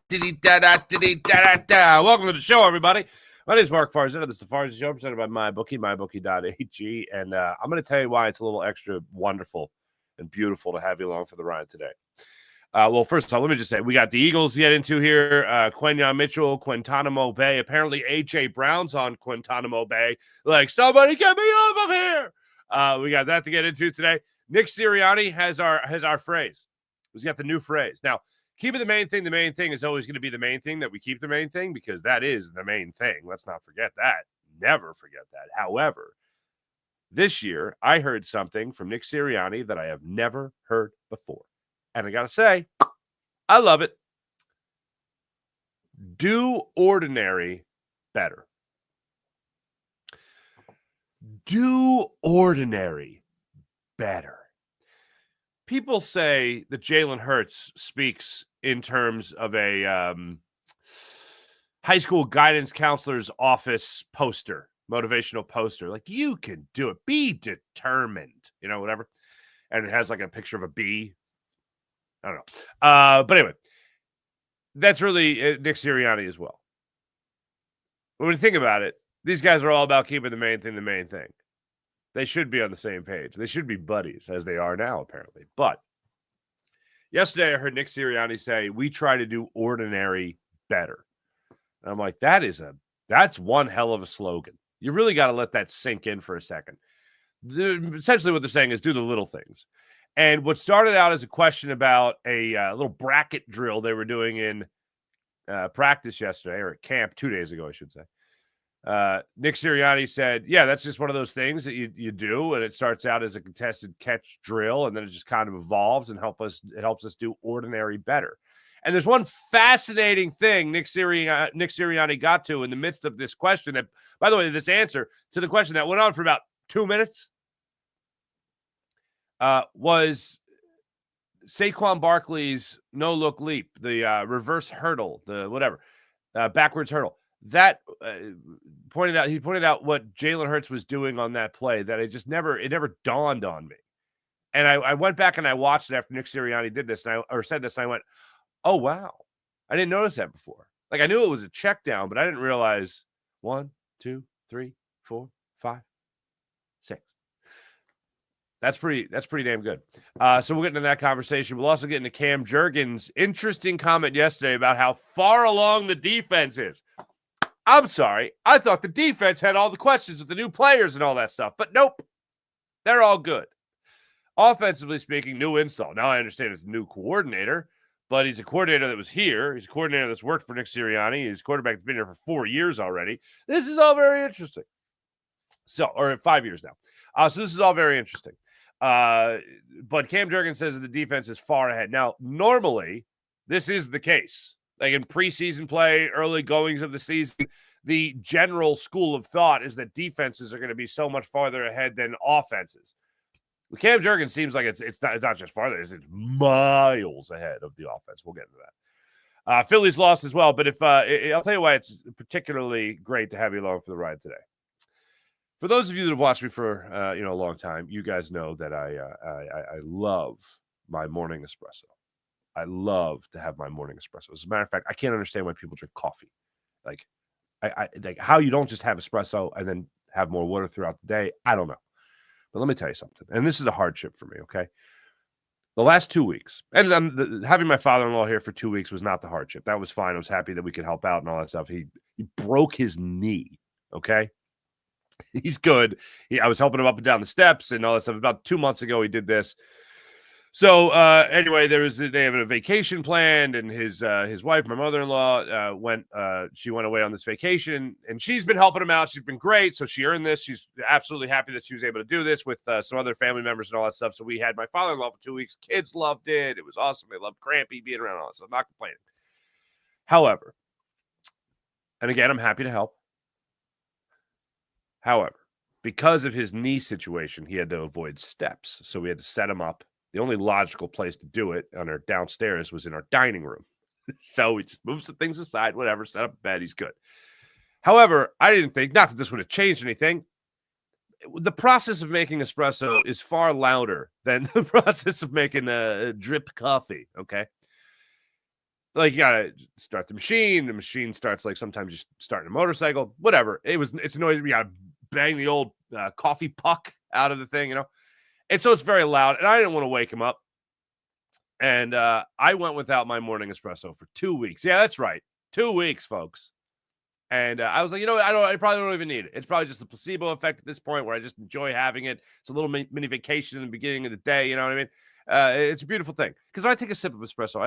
Welcome to the show, everybody. My name is Mark Farzetta. This is the Farzetta Show, presented by MyBookie, mybookie.ag. And I'm going to tell you why it's a little extra wonderful and beautiful to have you along for the ride today. Well, first of all, let me just say, we got the Eagles to get into here. Quentin Mitchell, Guantanamo Bay. Apparently, A.J. Brown's on Guantanamo Bay. Like, somebody get me off of here. We got that to get into today. Nick Sirianni has our phrase. He's got the new phrase. Now, keeping the main thing is always going to be the main thing, that we keep the main thing, because that is the main thing. Let's not forget that. Never forget that. However, this year, I heard something from Nick Sirianni that I have never heard before. And I got to say, I love it. Do ordinary better. Do ordinary better. People say that Jalen Hurts speaks in terms of a high school guidance counselor's office poster, motivational poster. Like, you can do it. Be determined. You know, whatever. And it has like a picture of a bee. I don't know. But anyway, that's really Nick Sirianni as well. When you think about it, these guys are all about keeping the main thing the main thing. They should be on the same page. They should be buddies, as they are now, apparently. But yesterday I heard Nick Sirianni say, we try to do ordinary better. And I'm like, that's one hell of a slogan. You really got to let that sink in for a second. Essentially what they're saying is do the little things. And what started out as a question about a little bracket drill they were doing in practice yesterday, or at camp 2 days ago, I should say. Nick Sirianni said, yeah, that's just one of those things that you do, and it starts out as a contested catch drill, and then it just kind of evolves and it helps us do ordinary better. And there's one fascinating thing Nick Sirianni got to in the midst of this question that, by the way, this answer to the question that went on for about 2 minutes was Saquon Barkley's no-look leap, the reverse hurdle, the whatever, backwards hurdle. That he pointed out what Jalen Hurts was doing on that play, that it never dawned on me. And I went back and I watched it after Nick Sirianni did this, said this, and I went, oh, wow. I didn't notice that before. Like, I knew it was a check down, but I didn't realize 1, 2, 3, 4, 5, 6. That's pretty damn good. So we'll get into that conversation. We'll also get into Cam Jurgens' interesting comment yesterday about how far along the defense is. I'm sorry. I thought the defense had all the questions with the new players and all that stuff, but nope. They're all good. Offensively speaking, new install. Now I understand it's a new coordinator, but he's a coordinator that was here. He's a coordinator that's worked for Nick Sirianni. He's a quarterback that's been here for 4 years already. This is all very interesting. Or 5 years now. So this is all very interesting. But Cam Jurgens says that the defense is far ahead. Now, normally, this is the case. Like in preseason play, early goings of the season, the general school of thought is that defenses are going to be so much farther ahead than offenses. Cam Jurgens seems like it's not just farther, it's miles ahead of the offense. We'll get into that. Phillies lost as well, but I'll tell you why it's particularly great to have you along for the ride today. For those of you that have watched me for a long time, you guys know that I love my morning espresso. I love to have my morning espresso. As a matter of fact, I can't understand why people drink coffee. Like, I like how you don't just have espresso and then have more water throughout the day. I don't know. But let me tell you something. And this is a hardship for me, okay? The last 2 weeks, and having my father-in-law here for 2 weeks was not the hardship. That was fine. I was happy that we could help out and all that stuff. He broke his knee, okay? He's good. I was helping him up and down the steps and all that stuff. About 2 months ago, he did this. So anyway, they have a vacation planned, and his wife, my mother-in-law, went away on this vacation, and she's been helping him out. She's been great, so she earned this. She's absolutely happy that she was able to do this with some other family members and all that stuff. So we had my father-in-law for 2 weeks. Kids loved it. It was awesome. They loved Crampy being around all that, so I'm not complaining. However, and again, I'm happy to help. However, because of his knee situation, he had to avoid steps, so we had to set him up. The only logical place to do it on our downstairs was in our dining room. So we just moved some things aside, whatever, set up a bed. He's good. However, I didn't think, not that this would have changed anything. The process of making espresso is far louder than the process of making a drip coffee, okay? like you gotta start the machine. The machine starts like sometimes you start a motorcycle, whatever. It's noisy. You gotta bang the old coffee puck out of the thing, and so it's very loud. And I didn't want to wake him up, and I went without my morning espresso for 2 weeks. Yeah, that's right, 2 weeks, folks. And I was like, I probably don't even need it. It's probably just the placebo effect at this point where I just enjoy having it. It's a little mini vacation in the beginning of the day. You know what I mean? It's a beautiful thing. Because when I take a sip of espresso,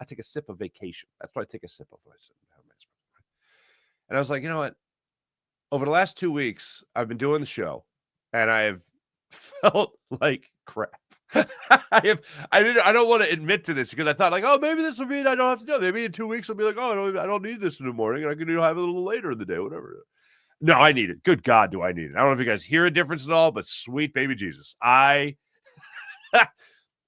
I take a sip of vacation. That's what I take a sip of when I have my espresso. And I was like, you know what? Over the last 2 weeks, I've been doing the show, and I have felt like crap. I don't want to admit to this because I thought like, oh, maybe this will mean I don't have to do it. Maybe in 2 weeks I'll be like, oh, I don't need this in the morning. I can have it a little later in the day, whatever. No, I need it. Good God, do I need it? I don't know if you guys hear a difference at all, but sweet baby Jesus, I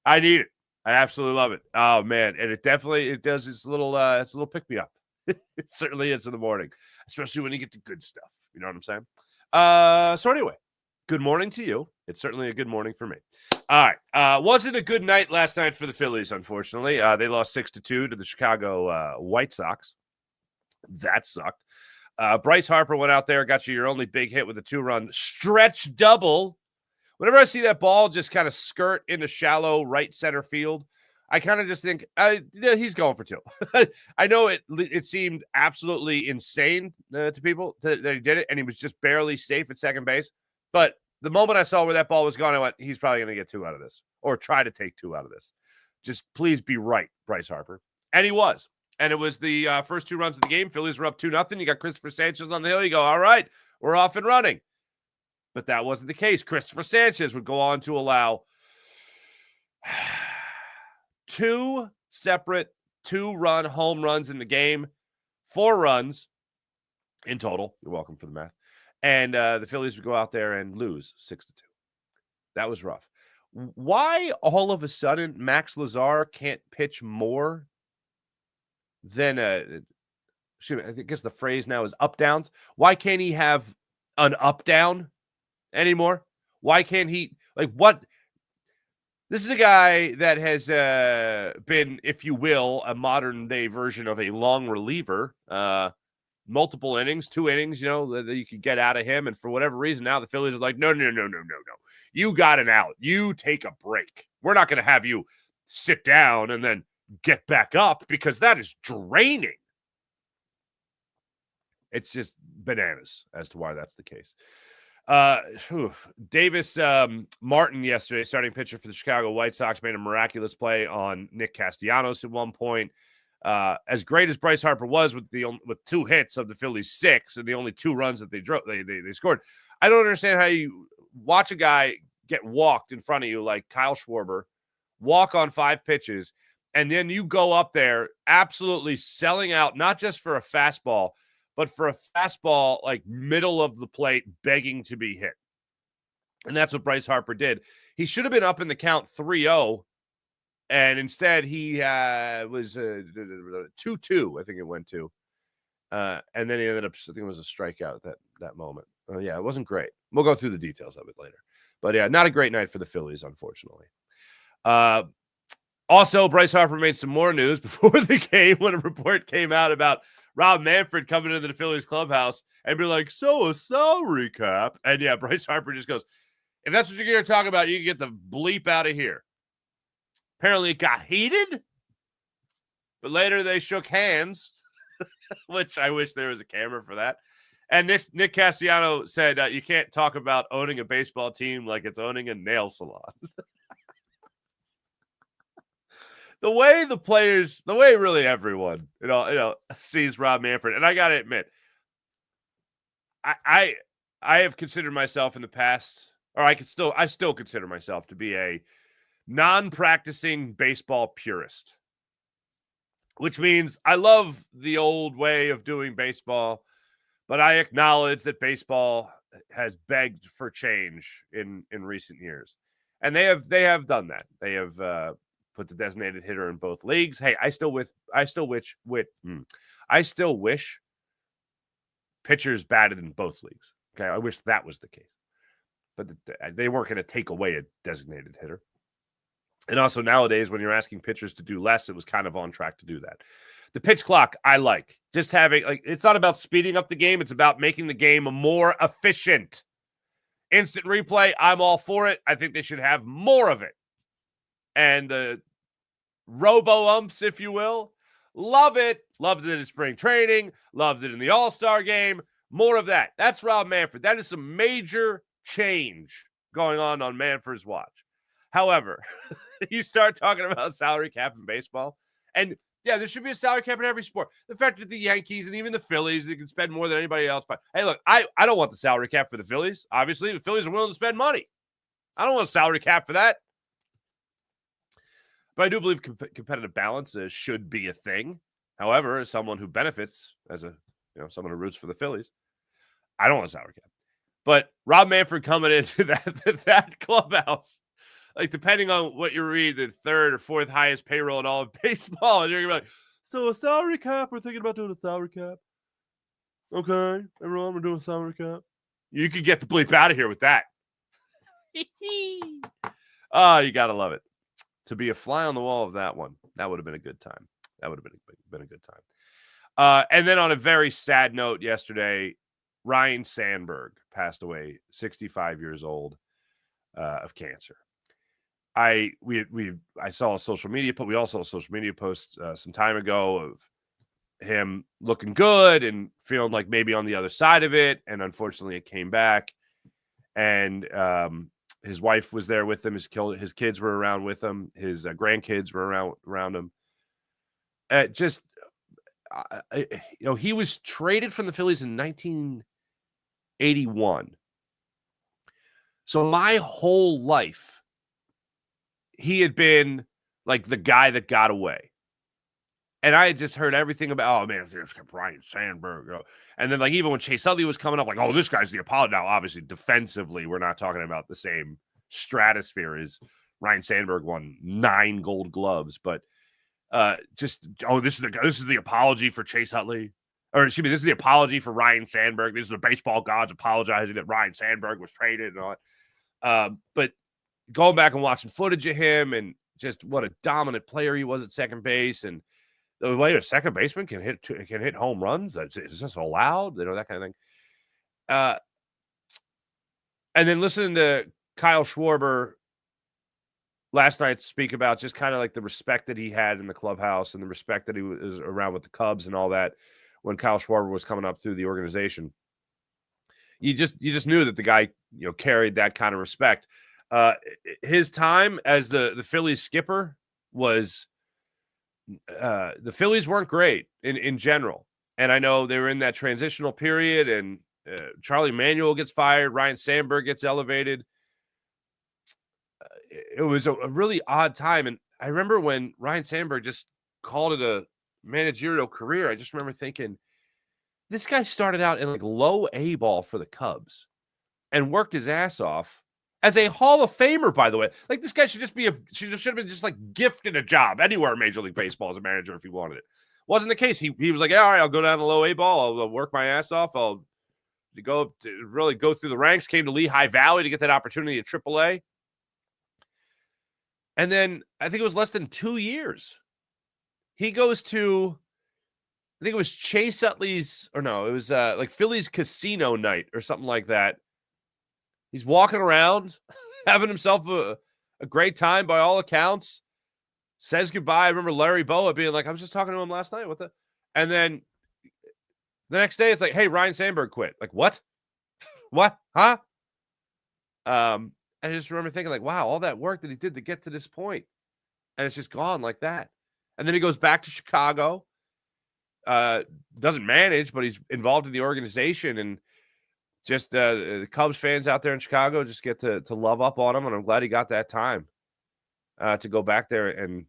need it. I absolutely love it. Oh man, and it does. It's a little pick me up. It certainly is in the morning, especially when you get to good stuff. You know what I'm saying? So anyway, good morning to you. It's certainly a good morning for me. All right. Wasn't a good night last night for the Phillies, unfortunately. They lost 6-2 to the Chicago White Sox. That sucked. Bryce Harper went out there, got you your only big hit with a 2-run stretch double. Whenever I see that ball just kind of skirt into shallow right center field, I kind of just think, he's going for 2. I know it seemed absolutely insane to people that he did it, and he was just barely safe at second base. But the moment I saw where that ball was going, I went, he's probably going to get 2 out of this or try to take 2 out of this. Just please be right, Bryce Harper. And he was. And it was the first 2 runs of the game. Phillies were up 2-0. You got Christopher Sanchez on the hill. You go, all right, we're off and running. But that wasn't the case. Christopher Sanchez would go on to allow 2 separate 2-run home runs in the game, 4 runs in total. You're welcome for the math. And the Phillies would go out there and lose 6-2. That was rough. Why all of a sudden Max Lazar can't pitch more than I guess the phrase now is up downs. Why can't he have an up down anymore? Why can't he what? This is a guy that has been, if you will, a modern day version of a long reliever. Multiple innings, 2 innings, that you could get out of him. And for whatever reason, now the Phillies are like, no. You got an out. You take a break. We're not going to have you sit down and then get back up because that is draining. It's just bananas as to why that's the case. Davis Martin yesterday, starting pitcher for the Chicago White Sox, made a miraculous play on Nick Castellanos at one point. As great as Bryce Harper was with 2 hits of the Phillies 6 and the only 2 runs that they scored, I don't understand how you watch a guy get walked in front of you like Kyle Schwarber, walk on 5 pitches, and then you go up there absolutely selling out, not just for a fastball, but for a fastball like middle of the plate begging to be hit. And that's what Bryce Harper did. He should have been up in the count 3-0. And instead, he was 2-2, I think it went to. And then he ended up, I think it was a strikeout at that moment. Yeah, it wasn't great. We'll go through the details of it later. But yeah, not a great night for the Phillies, unfortunately. Also, Bryce Harper made some more news before the game when a report came out about Rob Manfred coming into the Phillies clubhouse and be like, so a salary cap. And yeah, Bryce Harper just goes, if that's what you're going to talk about, you can get the bleep out of here. Apparently it got heated, but later they shook hands, which I wish there was a camera for that. And Nick Castellano said, you can't talk about owning a baseball team like it's owning a nail salon. The way the players, the way really everyone, sees Rob Manfred, and I got to admit, I have considered myself in the past, or I still consider myself to be a non-practicing baseball purist, which means I love the old way of doing baseball, but I acknowledge that baseball has begged for change in recent years, and they have done that. They have put the designated hitter in both leagues. Hey, I still wish pitchers batted in both leagues. Okay, I wish that was the case, but they weren't going to take away a designated hitter. And also nowadays, when you're asking pitchers to do less, it was kind of on track to do that. The pitch clock, I like. Just having, it's not about speeding up the game. It's about making the game more efficient. Instant replay, I'm all for it. I think they should have more of it. And the robo-umps, if you will, love it. Loved it in spring training. Loved it in the All-Star game. More of that. That's Rob Manfred. That is some major change going on Manfred's watch. However, you start talking about salary cap in baseball, and yeah, there should be a salary cap in every sport. The fact that the Yankees and even the Phillies, they can spend more than anybody else. But hey, look, I don't want the salary cap for the Phillies. Obviously, the Phillies are willing to spend money. I don't want a salary cap for that. But I do believe competitive balance should be a thing. However, as someone who benefits, as someone who roots for the Phillies, I don't want a salary cap. But Rob Manfred coming into that clubhouse, like depending on what you read, the third or fourth highest payroll in all of baseball, and you're gonna be like, so a salary cap? We're thinking about doing a salary cap. Okay, everyone, we're doing a salary cap. You could get the bleep out of here with that. Oh, you gotta love it. To be a fly on the wall of that one, that would have been a good time. That would have been a good time. And then on a very sad note, yesterday, Ryne Sandberg passed away, 65 years old, of cancer. I saw a social media, but we also saw a social media post some time ago of him looking good and feeling like maybe on the other side of it, and unfortunately, it came back. And his wife was there with him. His kids were around with him. His grandkids were around him. He was traded from the Phillies in 1981. So my whole life, he had been like the guy that got away. And I had just heard everything about, oh, man, there's Ryne Sandberg. And then, like, even when Chase Utley was coming up, like, oh, this guy's the Apollo. Now, obviously, defensively, we're not talking about the same stratosphere as Ryne Sandberg won 9 Gold Gloves. But this is the apology for Chase Utley. Or, excuse me, this is the apology for Ryne Sandberg. These are the baseball gods apologizing that Ryne Sandberg was traded and all that. But going back and watching footage of him and just what a dominant player he was at second base, and the way a second baseman can hit home runs, is this allowed? That kind of thing. And then listening to Kyle Schwarber last night speak about just kind of like the respect that he had in the clubhouse and the respect that he was around with the Cubs and all that when Kyle Schwarber was coming up through the organization. You just knew that the guy carried that kind of respect. His time as the Phillies skipper was. The Phillies weren't great in general. And I know they were in that transitional period, and Charlie Manuel gets fired. Ryne Sandberg gets elevated. It was a really odd time. And I remember when Ryne Sandberg just called it a managerial career, I just remember thinking, this guy started out in like low A ball for the Cubs and worked his ass off. As a Hall of Famer, by the way, like this guy should have been just like gifted a job anywhere in Major League Baseball as a manager if he wanted it. Wasn't the case. He was like, yeah, all right, I'll go down to low A ball. I'll work my ass off. I'll really go through the ranks. Came to Lehigh Valley to get that opportunity at AAA. And then I think it was less than 2 years. He goes to, I think it was Chase Utley's, or no, it was like Phillies casino night or something like that. He's walking around, having himself a great time by all accounts. Says goodbye. I remember Larry Boa being like, I was just talking to him last night. And then the next day, it's like, hey, Ryne Sandberg quit. Like, what? What? Huh? And I just remember thinking like, wow, all that work that he did to get to this point. And it's just gone like that. And then he goes back to Chicago. Doesn't manage, but he's involved in the organization. And just the Cubs fans out there in Chicago just get to love up on him, and I'm glad he got that time to go back there and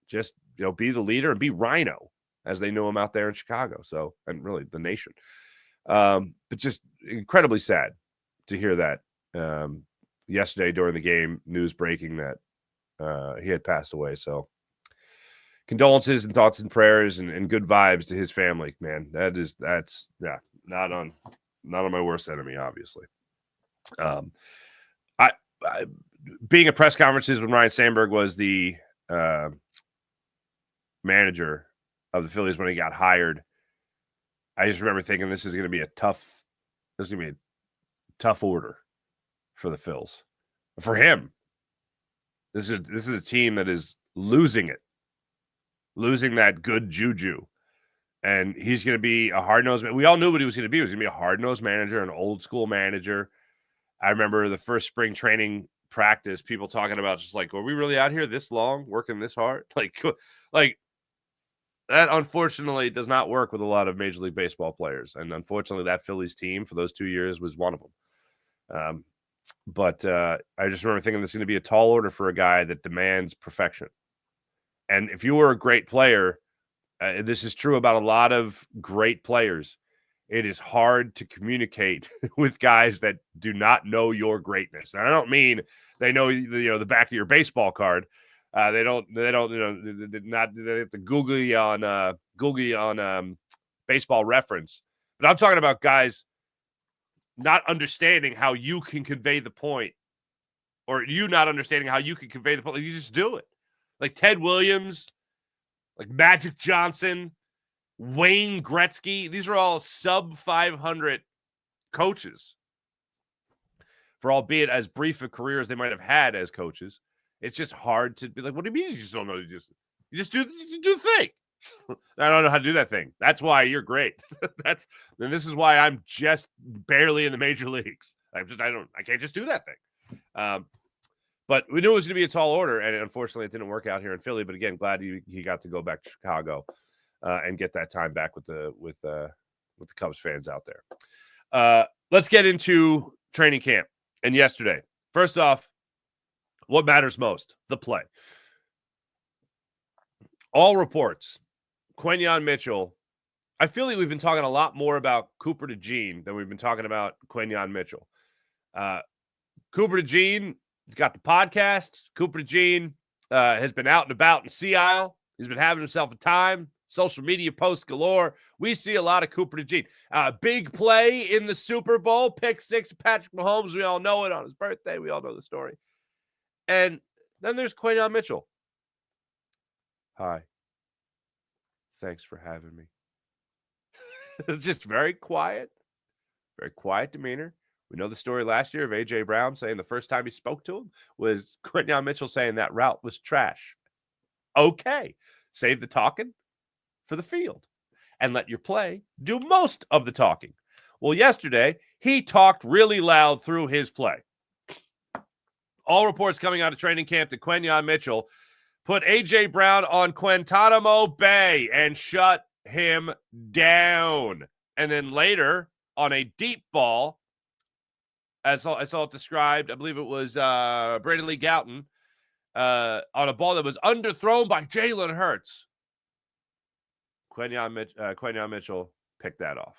just be the leader and be Rhino as they knew him out there in Chicago. So, and really the nation. But just incredibly sad to hear that yesterday during the game, news breaking that he had passed away. So, condolences and thoughts and prayers and good vibes to his family. Man, that's not on my worst enemy, obviously. being at press conferences when Ryan Sandberg was the manager of the Phillies when he got hired, I just remember thinking this is going to be a tough order for the Phils. For him, this is a team that is losing that good juju. And he's going to be a hard-nosed man. We all knew what he was going to be. He was going to be a hard-nosed manager, an old-school manager. I remember the first spring training practice, people talking about just like, are we really out here this long, working this hard? Like that, unfortunately, does not work with a lot of Major League Baseball players. And unfortunately, that Phillies team for those 2 years was one of them. But I just remember thinking this is going to be a tall order for a guy that demands perfection. And if you were a great player, this is true about a lot of great players. It is hard to communicate with guys that do not know your greatness. And I don't mean they know the back of your baseball card. They don't they have to Google you on Baseball Reference. But I'm talking about guys not understanding how you can convey the point, or you not understanding how you can convey the point. Like, you just do it. Like Ted Williams, like Magic Johnson, Wayne Gretzky. These are all sub 500 coaches. For albeit as brief a career as they might have had as coaches, it's just hard to be like, what do you mean you just don't know? You just do the thing. I don't know how to do that thing. That's why you're great. And this is why I'm just barely in the major leagues. I can't just do that thing. But we knew it was going to be a tall order, and unfortunately, it didn't work out here in Philly. But again, glad he got to go back to Chicago and get that time back with the Cubs fans out there. Let's get into training camp and yesterday. First off, what matters most? The play. All reports, Quenyon Mitchell. I feel like we've been talking a lot more about Cooper DeJean than we've been talking about Quenyon Mitchell. Cooper DeJean, he's got the podcast. Cooper DeJean has been out and about in Sea Isle. He's been having himself a time. Social media posts galore. We see a lot of Cooper DeJean. Big play in the Super Bowl. Pick 6, Patrick Mahomes. We all know it on his birthday. We all know the story. And then there's Quenyon Mitchell. Hi. Thanks for having me. It's just very quiet demeanor. We know the story last year of A.J. Brown saying the first time he spoke to him was Quenyon Mitchell saying that route was trash. Okay. Save the talking for the field and let your play do most of the talking. Well, yesterday, he talked really loud through his play. All reports coming out of training camp that Quenyon Mitchell put A.J. Brown on Guantanamo Bay and shut him down. And then later, on a deep ball, as I saw it described, I believe it was Brandon Lee Gouton, on a ball that was underthrown by Jalen Hurts. Quenyon Mitchell picked that off.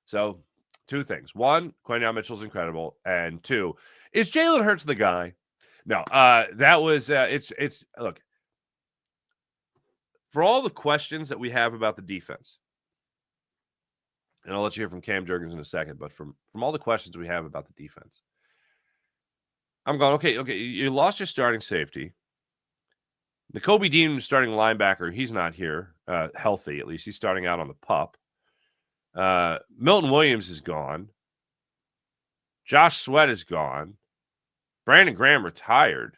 So, two things. One, Quenyon Mitchell's incredible. And two, is Jalen Hurts the guy? No, that was, look, for all the questions that we have about the defense, and I'll let you hear from Cam Jurgens in a second, but from all the questions we have about the defense, I'm going, okay, you lost your starting safety. Nakobe Dean, starting linebacker, he's not here, healthy at least. He's starting out on the PUP. Milton Williams is gone. Josh Sweat is gone. Brandon Graham retired.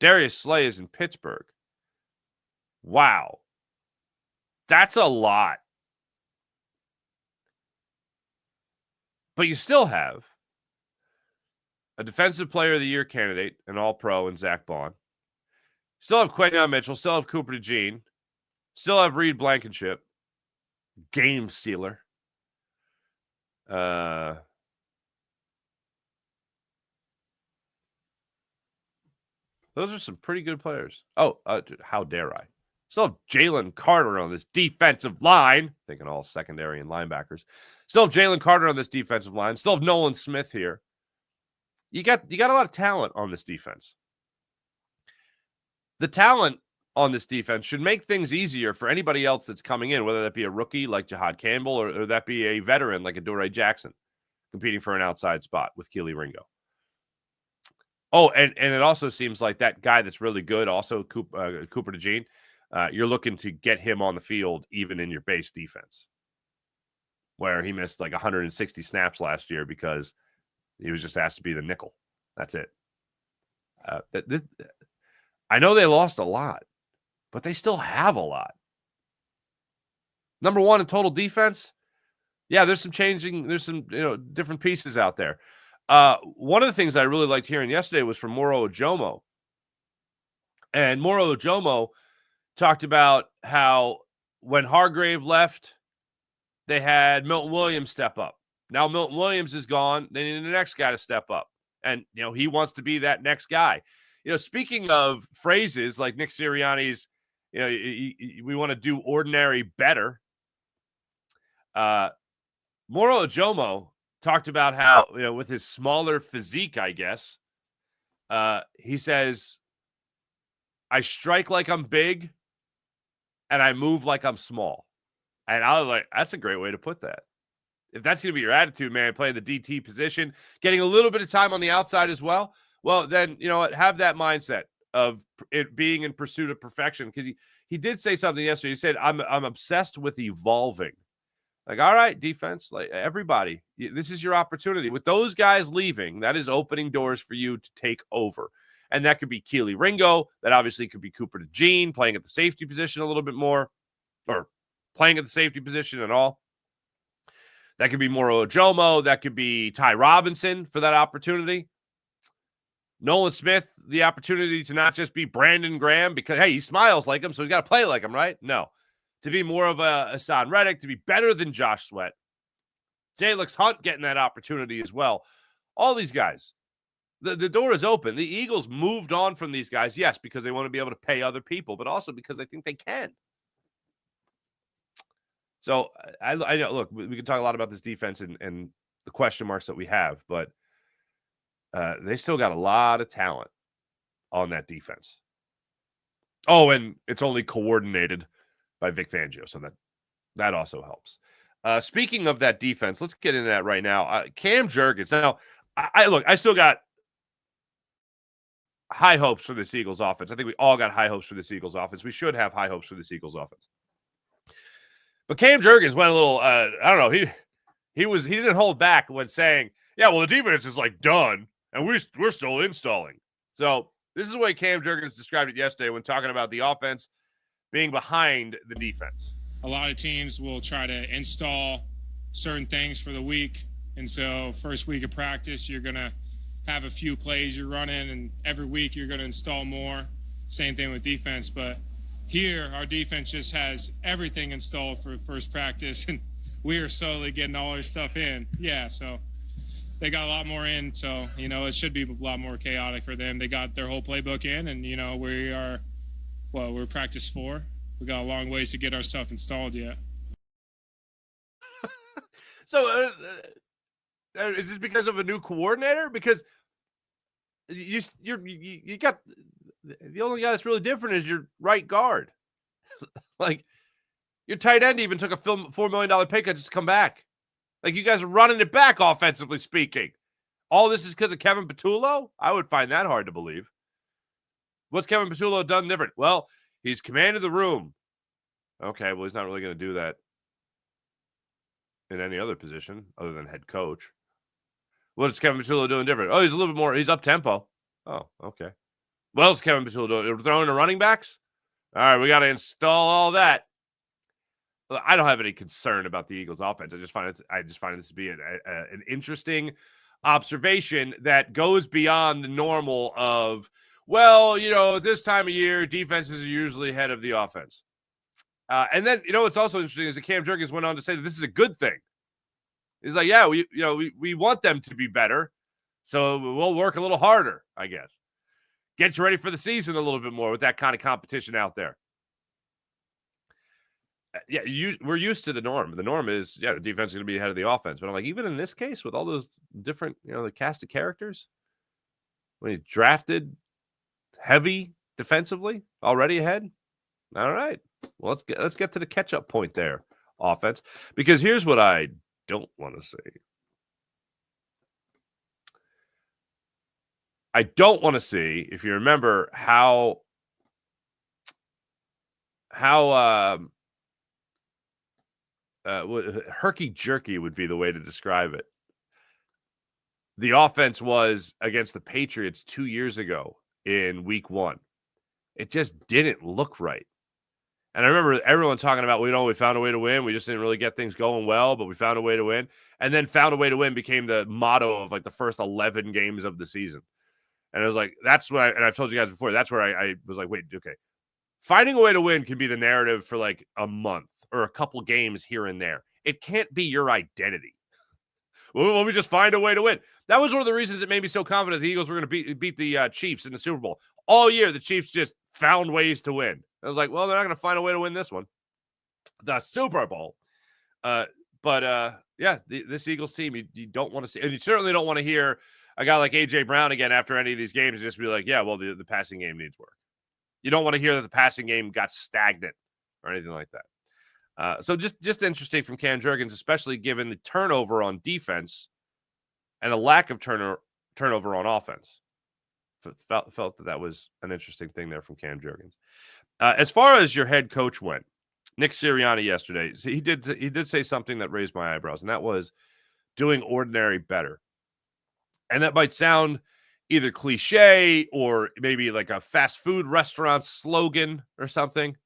Darius Slay is in Pittsburgh. Wow. That's a lot. But you still have a Defensive Player of the Year candidate, an All-Pro in Zach Bond. Still have Quenyon Mitchell. Still have Cooper DeJean. Still have Reed Blankenship. Game stealer. Those are some pretty good players. Oh, how dare I? Still have Jalen Carter on this defensive line. Thinking all secondary and linebackers. Still have Jalen Carter on this defensive line. Still have Nolan Smith here. You got a lot of talent on this defense. The talent on this defense should make things easier for anybody else that's coming in, whether that be a rookie like Jahad Campbell or that be a veteran like Adoree Jackson. competing for an outside spot with Keely Ringo. Oh, and it also seems like that guy that's really good, also Cooper DeJean, you're looking to get him on the field even in your base defense, where he missed like 160 snaps last year because he was just asked to be the nickel. That's it. I know they lost a lot, but they still have a lot. Number one in total defense. Yeah, there's some different pieces out there. One of the things I really liked hearing yesterday was from Moro Ojomo. And Moro Ojomo talked about how when Hargrave left, they had Milton Williams step up. Now Milton Williams is gone. They need the next guy to step up. And, he wants to be that next guy. Speaking of phrases like Nick Sirianni's, we want to do ordinary better. Moro Ojomo talked about how, with his smaller physique, I guess, he says, I strike like I'm big and I move like I'm small. And I was like, that's a great way to put that. If that's going to be your attitude, man, playing the DT position, getting a little bit of time on the outside as well, then, have that mindset of it being in pursuit of perfection. Because he did say something yesterday. He said, I'm obsessed with evolving. Like, all right, defense, like everybody, this is your opportunity. With those guys leaving, that is opening doors for you to take over. And that could be Keely Ringo. That obviously could be Cooper DeJean playing at the safety position a little bit more, or playing at the safety position at all. That could be Moro Ojomo. That could be Ty Robinson for that opportunity. Nolan Smith, the opportunity to not just be Brandon Graham because, hey, he smiles like him, so he's got to play like him, right? No. To be more of a Hassan Reddick, to be better than Josh Sweat. Jalix Hunt getting that opportunity as well. All these guys. The door is open. The Eagles moved on from these guys, yes, because they want to be able to pay other people, but also because they think they can. So, I know, look, we can talk a lot about this defense and the question marks that we have, but they still got a lot of talent on that defense. Oh, and it's only coordinated by Vic Fangio, so that also helps. Speaking of that defense, let's get into that right now. Cam Jurgens. Now, I still got high hopes for this Eagles offense. I think we all got high hopes for this Eagles offense. We should have high hopes for this Eagles offense. But Cam Jurgens went a little, I don't know, he didn't hold back when saying, yeah, well, the defense is like done, and we're still installing. So this is the way Cam Jurgens described it yesterday when talking about the offense being behind the defense. A lot of teams will try to install certain things for the week. And so first week of practice, you're going to have a few plays you're running, and every week you're going to install more. Same thing with defense. But here, our defense just has everything installed for first practice, and we are slowly getting all our stuff in. Yeah, so they got a lot more in. So, it should be a lot more chaotic for them. They got their whole playbook in, and, we're practice 4. We got a long ways to get our stuff installed yet. So, is this because of a new coordinator? Because you got the only guy that's really different is your right guard. Like, your tight end even took a $4 million pay cut just to come back. Like, you guys are running it back offensively speaking. All this is because of Kevin Patullo? I would find that hard to believe. What's Kevin Patullo done different? Well, he's commanded the room. Okay, well, he's not really going to do that in any other position other than head coach. What's Kevin Patullo doing different? Oh, he's a little bit more. He's up tempo. Oh, okay. What else is Kevin Patullo doing? Throwing the running backs? All right, we got to install all that. I don't have any concern about the Eagles' offense. I just find this to be an interesting observation that goes beyond the normal of, well, at this time of year, defenses are usually ahead of the offense. And then, what's also interesting is that Cam Jurgens went on to say that this is a good thing. He's like, yeah, we want them to be better, so we'll work a little harder, I guess. Get you ready for the season a little bit more with that kind of competition out there. Yeah, we're used to the norm. The norm is, the defense is going to be ahead of the offense. But I'm like, even in this case, with all those different, the cast of characters, when he drafted heavy defensively, already ahead. All right, well, let's get to the catch-up point there, offense. Because here's what I don't want to say. I don't want to see, if you remember, how herky-jerky would be the way to describe it. The offense was against the Patriots 2 years ago in week 1. It just didn't look right. And I remember everyone talking about, we found a way to win. We just didn't really get things going well, but we found a way to win. And then found a way to win became the motto of like the first 11 games of the season. And it was like, that's what and I've told you guys before, that's where I was like, wait, okay. Finding a way to win can be the narrative for like a month or a couple games here and there. It can't be your identity. Well, we just find a way to win. That was one of the reasons it made me so confident the Eagles were going to beat the Chiefs in the Super Bowl. All year, the Chiefs just found ways to win. I was like, well, they're not going to find a way to win this one. The Super Bowl. This Eagles team, you don't want to see, and you certainly don't want to hear a guy like A.J. Brown again after any of these games just be like, yeah, well, the passing game needs work. You don't want to hear that the passing game got stagnant or anything like that. So just interesting from Cam Jurgens, especially given the turnover on defense and a lack of turnover on offense. Felt that was an interesting thing there from Cam Jurgens. As far as your head coach went, Nick Sirianni yesterday, he did say something that raised my eyebrows, and that was doing ordinary better. And that might sound either cliche or maybe like a fast food restaurant slogan or something.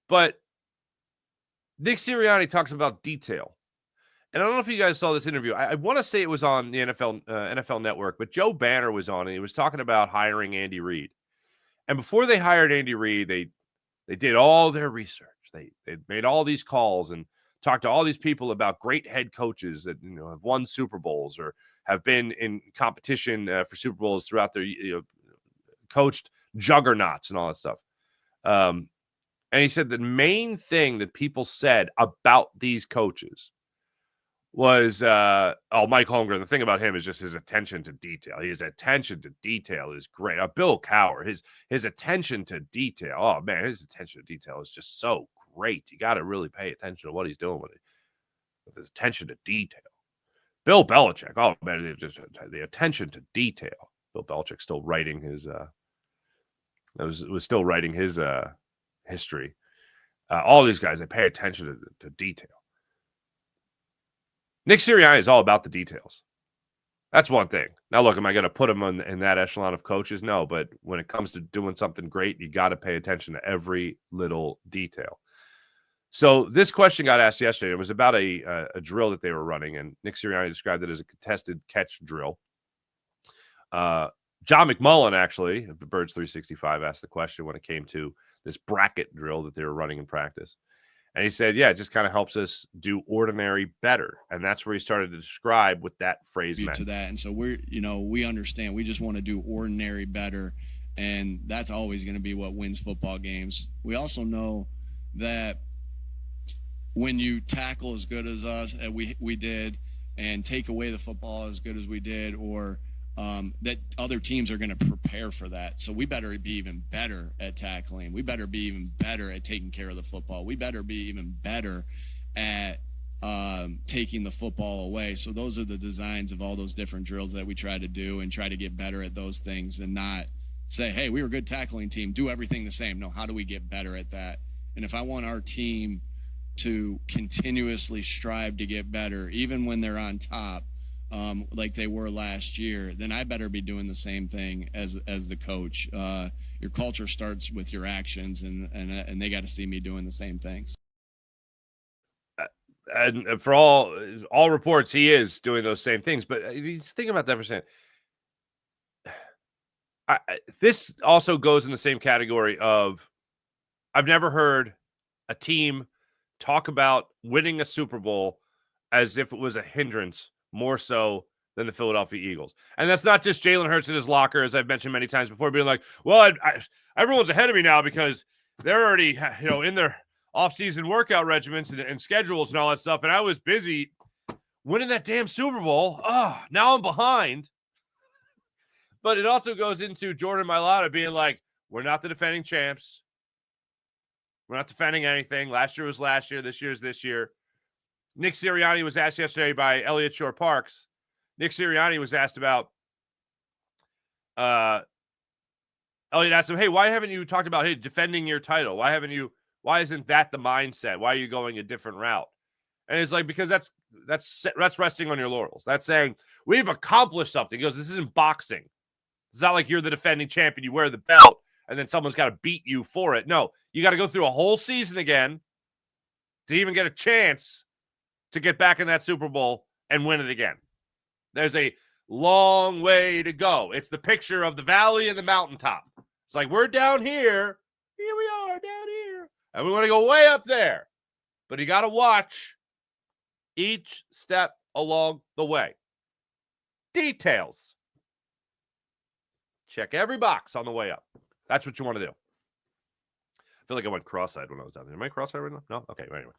But Nick Sirianni talks about detail. And I don't know if you guys saw this interview. I want to say it was on the NFL Network, but Joe Banner was on, and he was talking about hiring Andy Reid. And before they hired Andy Reid, they did all their research. They made all these calls and talked to all these people about great head coaches that have won Super Bowls or have been in competition for Super Bowls throughout their coached juggernauts and all that stuff. And he said the main thing that people said about these coaches was, Mike Holmgren. The thing about him is just his attention to detail. His attention to detail is great. Bill Cowher, his attention to detail. Oh man, his attention to detail is just so great. You got to really pay attention to what he's doing with his attention to detail. Bill Belichick. Oh man, the attention to detail. Bill Belichick still writing his. Was still writing his history. All these guys, they pay attention to detail. Nick Sirianni is all about the details. That's one thing. Now, look, am I going to put him in that echelon of coaches? No, but when it comes to doing something great, you got to pay attention to every little detail. So this question got asked yesterday. It was about a drill that they were running, and Nick Sirianni described it as a contested catch drill. John McMullen, actually, of the Birds 365, asked the question when it came to this bracket drill that they were running in practice. And he said, yeah, it just kind of helps us do ordinary better. And that's where he started to describe what that phrase meant. To that. And so we understand we just want to do ordinary better. And that's always going to be what wins football games. We also know that when you tackle as good as us, and we did, and take away the football as good as we did, or that other teams are going to prepare for that. So we better be even better at tackling. We better be even better at taking care of the football. We better be even better at taking the football away. So those are the designs of all those different drills that we try to do and try to get better at those things, and not say, hey, we were a good tackling team, do everything the same. No, how do we get better at that? And if I want our team to continuously strive to get better, even when they're on top, like they were last year, then I better be doing the same thing as the coach. Your culture starts with your actions, and they got to see me doing the same things. And for all reports, he is doing those same things. But think about that for a second. This also goes in the same category of, I've never heard a team talk about winning a Super Bowl as if it was a hindrance more so than the Philadelphia Eagles. And that's not just Jalen Hurts in his locker, as I've mentioned many times before, being like, well, everyone's ahead of me now because they're already, in their off-season workout regimens and schedules and all that stuff. And I was busy winning that damn Super Bowl. Oh, now I'm behind. But it also goes into Jordan Mailata being like, we're not the defending champs. We're not defending anything. Last year was last year. This year is this year. Nick Sirianni was asked yesterday by Elliott Shore Parks. Nick Sirianni was asked about Elliot asked him, hey, why haven't you talked about, hey, defending your title? Why isn't that the mindset? Why are you going a different route? And it's like, because that's resting on your laurels. That's saying, we've accomplished something. He goes, this isn't boxing. It's not like you're the defending champion. You wear the belt, and then someone's got to beat you for it. No, you got to go through a whole season again to even get a chance to get back in that Super Bowl and win it again. There's a long way to go. It's the picture of the valley and the mountaintop. It's like, we're down here. Here we are down here. And we want to go way up there. But you got to watch each step along the way. Details. Check every box on the way up. That's what you want to do. I feel like I went cross-eyed when I was down there. Am I cross-eyed right now? No? Okay, anyway.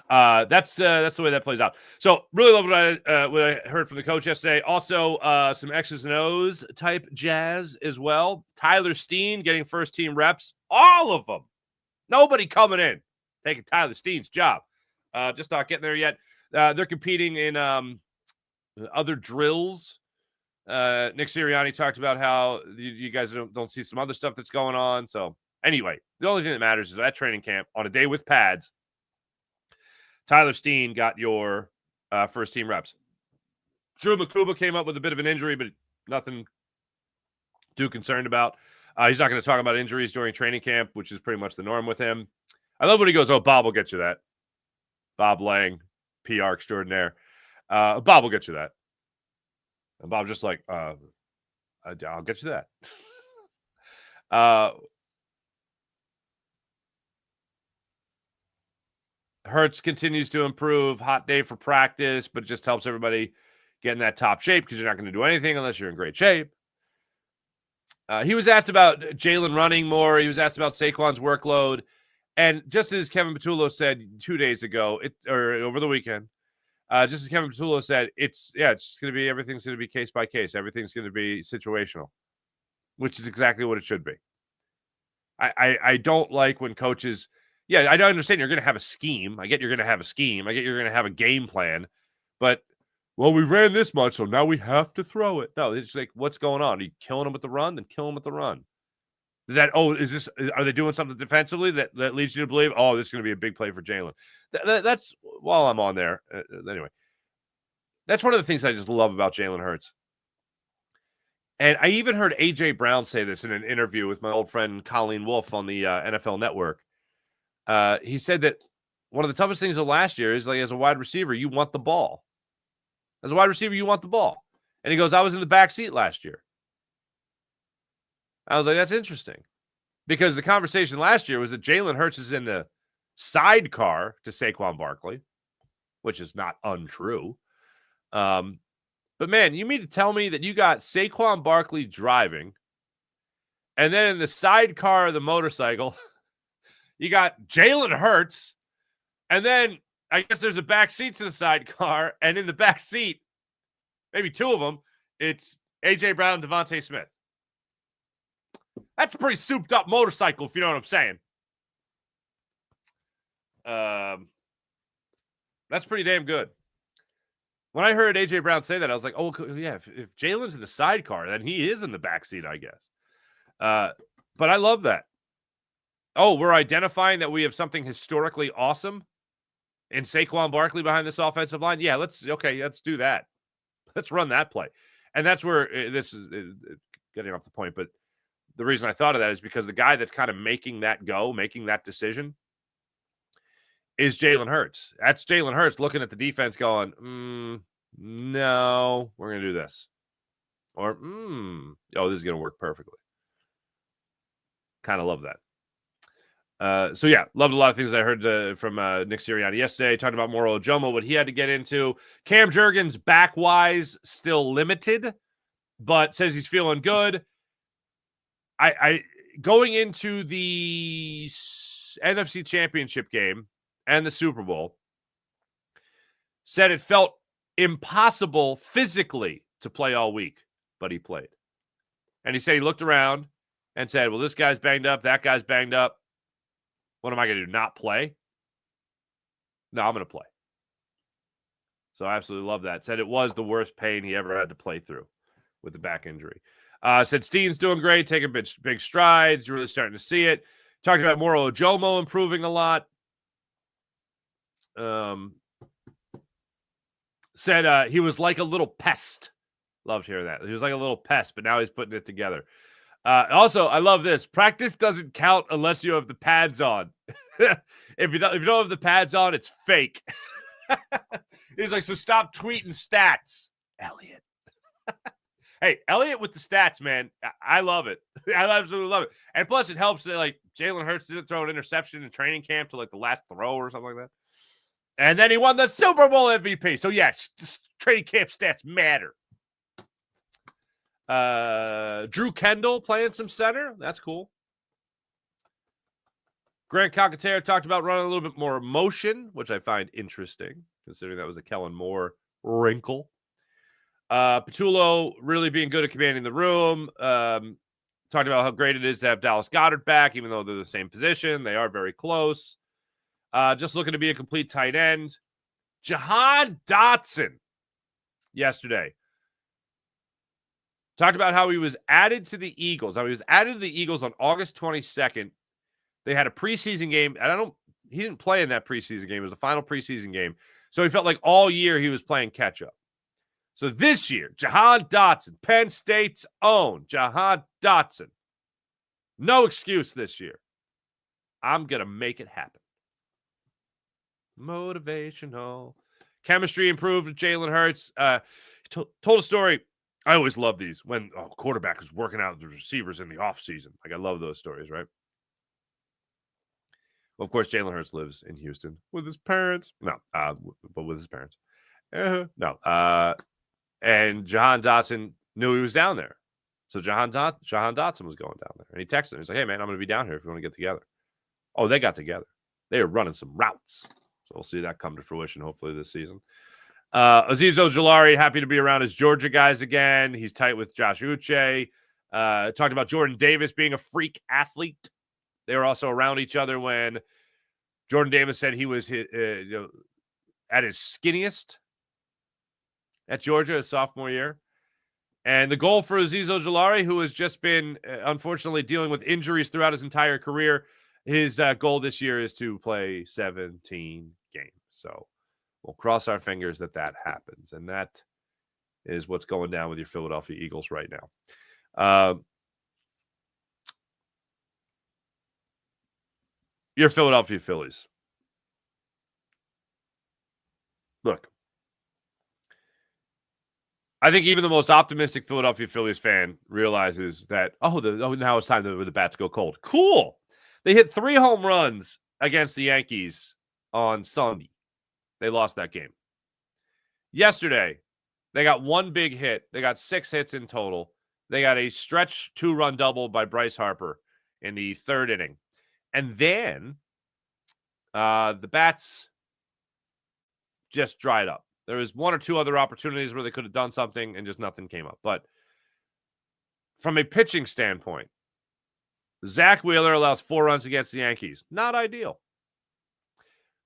That's the way that plays out. So really love what I heard from the coach yesterday. Also, some X's and O's type jazz as well. Tyler Steen getting first-team reps. All of them. Nobody coming in taking Tyler Steen's job. Just not getting there yet. They're competing in other drills. Nick Sirianni talked about how you guys don't see some other stuff that's going on. So anyway, the only thing that matters is at training camp on a day with pads, Tyler Steen got your first team reps. Drew Makuba came up with a bit of an injury, but nothing too concerned about. He's not going to talk about injuries during training camp, which is pretty much the norm with him. I love when he goes, oh, Bob will get you that. Bob Lang, PR extraordinaire. Bob will get you that. And Bob's just like, I'll get you that. Hurts continues to improve. Hot day for practice, but it just helps everybody get in that top shape because you're not going to do anything unless you're in great shape. He was asked about Jalen running more. He was asked about Saquon's workload. And just as Kevin Patullo said 2 days ago, or over the weekend, just as Kevin Patullo said, it's going to be, everything's going to be case by case. Everything's going to be situational, which is exactly what it should be. I don't like when coaches, I don't understand you're going to have a scheme. I get you're going to have a scheme. I get you're going to have a game plan, but well, we ran this much, so now we have to throw it. No, it's like, what's going on? Are you killing them with the run? Then kill them with the run. Are they doing something defensively that leads you to believe, oh, this is going to be a big play for Jalen? That's, while I'm on there, anyway, that's one of the things I just love about Jalen Hurts. And I even heard A.J. Brown say this in an interview with my old friend Colleen Wolfe on the NFL Network. He said that one of the toughest things of last year is, like, as a wide receiver, you want the ball. As a wide receiver, you want the ball. And he goes, I was in the back seat last year. I was like, that's interesting. Because the conversation last year was that Jalen Hurts is in the sidecar to Saquon Barkley, which is not untrue. But, man, you mean to tell me that you got Saquon Barkley driving, and then in the sidecar of the motorcycle, you got Jalen Hurts, and then I guess there's a back seat to the sidecar, and in the back seat, maybe two of them, it's A.J. Brown and Devontae Smith. That's a pretty souped up motorcycle, if you know what I'm saying. That's pretty damn good. When I heard A.J. Brown say that, I was like, oh, yeah, if Jalen's in the sidecar, then he is in the backseat, I guess. But I love that. Oh, we're identifying that we have something historically awesome in Saquon Barkley behind this offensive line. Yeah, let's do that. Let's run that play. And that's where this is getting off the point, but the reason I thought of that is because the guy that's kind of making that decision is Jalen Hurts. That's Jalen Hurts looking at the defense going, no, we're going to do this. Or, this is going to work perfectly. Kind of love that. So, yeah, loved a lot of things I heard from Nick Sirianni yesterday, talking about Moro Ojomo, what he had to get into. Cam Jurgens, back-wise, still limited, but says he's feeling good. I going into the NFC Championship game and the Super Bowl, said it felt impossible physically to play all week, but he played. And he said he looked around and said, well, this guy's banged up, that guy's banged up. What am I going to do, not play? No, I'm going to play. So I absolutely love that. Said it was the worst pain he ever had to play through with the back injury. Said Steen's doing great, taking big strides. You're really starting to see it. Talked about Moro Ojomo improving a lot. Said he was like a little pest. Loved hearing that. He was like a little pest, but now he's putting it together. Also, I love this. Practice doesn't count unless you have the pads on. if you don't have the pads on, it's fake. He's like, so stop tweeting stats, Elliot. Hey, Elliot with the stats, man. I love it. I absolutely love it. And plus, it helps that like Jalen Hurts didn't throw an interception in training camp to like the last throw or something like that. And then he won the Super Bowl MVP. So yes, training camp stats matter. Drew Kendall playing some center. That's cool. Grant Calcaterra talked about running a little bit more motion, which I find interesting, considering that was a Kellen Moore wrinkle. Patullo really being good at commanding the room. Talked about how great it is to have Dallas Goedert back, even though they're the same position. They are very close. Just looking to be a complete tight end. Jahan Dotson yesterday talked about how he was added to the Eagles. He was added to the Eagles on August 22nd. They had a preseason game, and he didn't play in that preseason game. It was the final preseason game. So he felt like all year he was playing catch up. So this year, Jahan Dotson, Penn State's own Jahan Dotson. No excuse this year. I'm going to make it happen. Motivational. Chemistry improved with Jalen Hurts. Told a story. I always love these when a quarterback is working out with the receivers in the offseason. Like, I love those stories, right? Well, of course, Jalen Hurts lives in Houston with his parents. No, but with his parents. No. And Jahan Dotson knew he was down there. So Jahan Dotson was going down there. And he texted him. He's like, hey, man, I'm going to be down here if you want to get together. Oh, they got together. They were running some routes. So we'll see that come to fruition hopefully this season. Azeez Ojulari, happy to be around his Georgia guys again. He's tight with Josh Uche. Talked about Jordan Davis being a freak athlete. They were also around each other when Jordan Davis said he was at his skinniest at Georgia his sophomore year. And the goal for Azeez Ojulari, who has just been, unfortunately, dealing with injuries throughout his entire career, his goal this year is to play 17 games. So we'll cross our fingers that happens. And that is what's going down with your Philadelphia Eagles right now. Your Philadelphia Phillies. Look, I think even the most optimistic Philadelphia Phillies fan realizes that, now it's time for the bat to go cold. Cool. They hit 3 home runs against the Yankees on Sunday. They lost that game. Yesterday, they got 1 big hit. They got 6 hits in total. They got a stretch 2-run double by Bryce Harper in the 3rd inning. And then the bats just dried up. There was 1 or 2 other opportunities where they could have done something and just nothing came up. But from a pitching standpoint, Zach Wheeler allows 4 runs against the Yankees. Not ideal.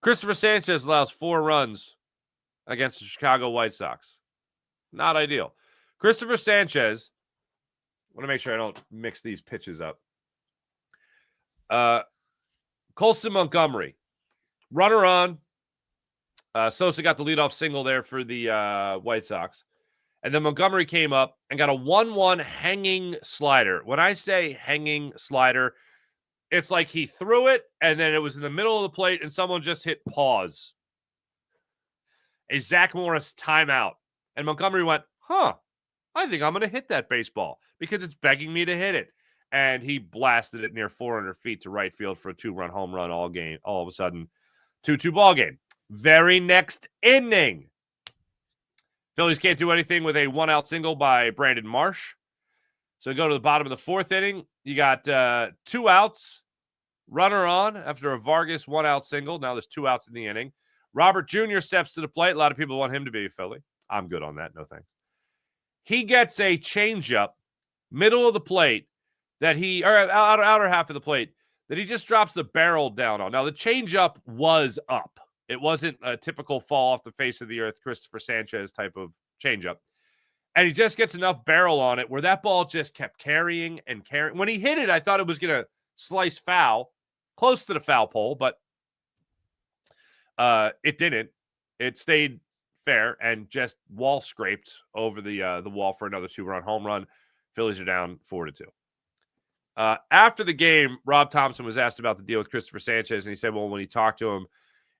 Christopher Sanchez allows 4 runs against the Chicago White Sox. Not ideal. Christopher Sanchez, I want to make sure I don't mix these pitches up. Colson Montgomery, runner on. Sosa got the leadoff single there for the White Sox. And then Montgomery came up and got a 1-1 hanging slider. When I say hanging slider, it's like he threw it and then it was in the middle of the plate and someone just hit pause. A Zach Morris timeout. And Montgomery went, I think I'm going to hit that baseball because it's begging me to hit it. And he blasted it near 400 feet to right field for a 2-run home run all game. All of a sudden, 2-2 ball game. Very next inning. Phillies can't do anything with a 1-out single by Brandon Marsh. So go to the bottom of the 4th inning. You got 2 outs. Runner on after a Vargas 1-out single. Now there's 2 outs in the inning. Robert Jr. steps to the plate. A lot of people want him to be a Philly. I'm good on that. No thanks. He gets a changeup, middle of the plate, that outer half of the plate, that he just drops the barrel down on. Now, the changeup was up. It wasn't a typical fall off the face of the earth, Christopher Sanchez type of changeup. And he just gets enough barrel on it where that ball just kept carrying and carrying. When he hit it, I thought it was going to slice foul, close to the foul pole, but it didn't. It stayed fair and just wall scraped over the wall for another 2-run home run. Phillies are down 4-2. After the game, Rob Thompson was asked about the deal with Christopher Sanchez, and he said, well, when he talked to him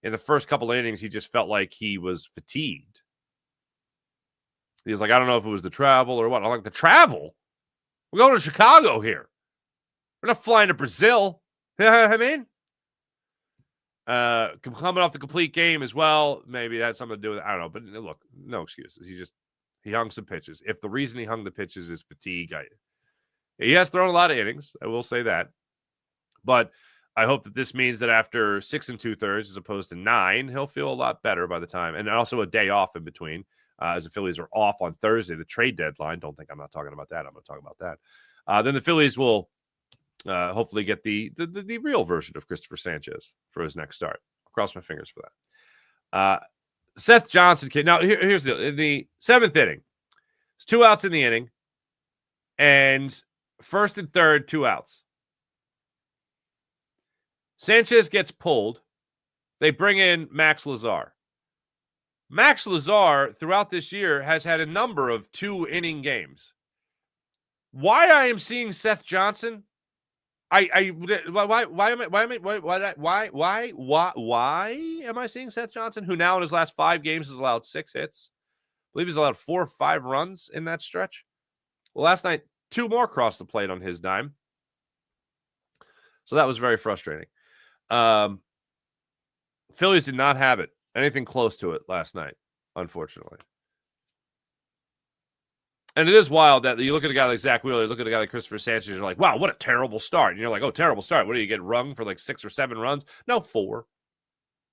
in the first couple of innings, he just felt like he was fatigued. He was like, I don't know if it was the travel or what. I'm like, the travel? We're going to Chicago here. We're not flying to Brazil. You know what I mean? Coming off the complete game as well. Maybe that had something to do with it. I don't know. But look, no excuses. He hung some pitches. If the reason he hung the pitches is fatigue, he has thrown a lot of innings. I will say that. But I hope that this means that after 6 2/3 as opposed to 9, he'll feel a lot better by the time. And also a day off in between. As the Phillies are off on Thursday, the trade deadline. Don't think I'm not talking about that. I'm going to talk about that. Then the Phillies will hopefully get the real version of Christopher Sanchez for his next start. I'll cross my fingers for that. Seth Johnson. Now, here's the deal. In the 7th inning, it's 2 outs in the inning, and 1st and 3rd, 2 outs. Sanchez gets pulled. They bring in Max Lazar. Max Lazar, throughout this year, has had a number of 2-inning games. Why I am seeing Seth Johnson? Why am I seeing Seth Johnson, who now in his last 5 games has allowed 6 hits? I believe he's allowed 4 or 5 runs in that stretch. Well, last night, 2 more crossed the plate on his dime. So that was very frustrating. Phillies did not have it. Anything close to it last night, unfortunately. And it is wild that you look at a guy like Zach Wheeler, you look at a guy like Christopher Sanchez, you're like, wow, what a terrible start. And you're like, oh, terrible start. What did he get rung for like 6 or 7 runs? No, 4.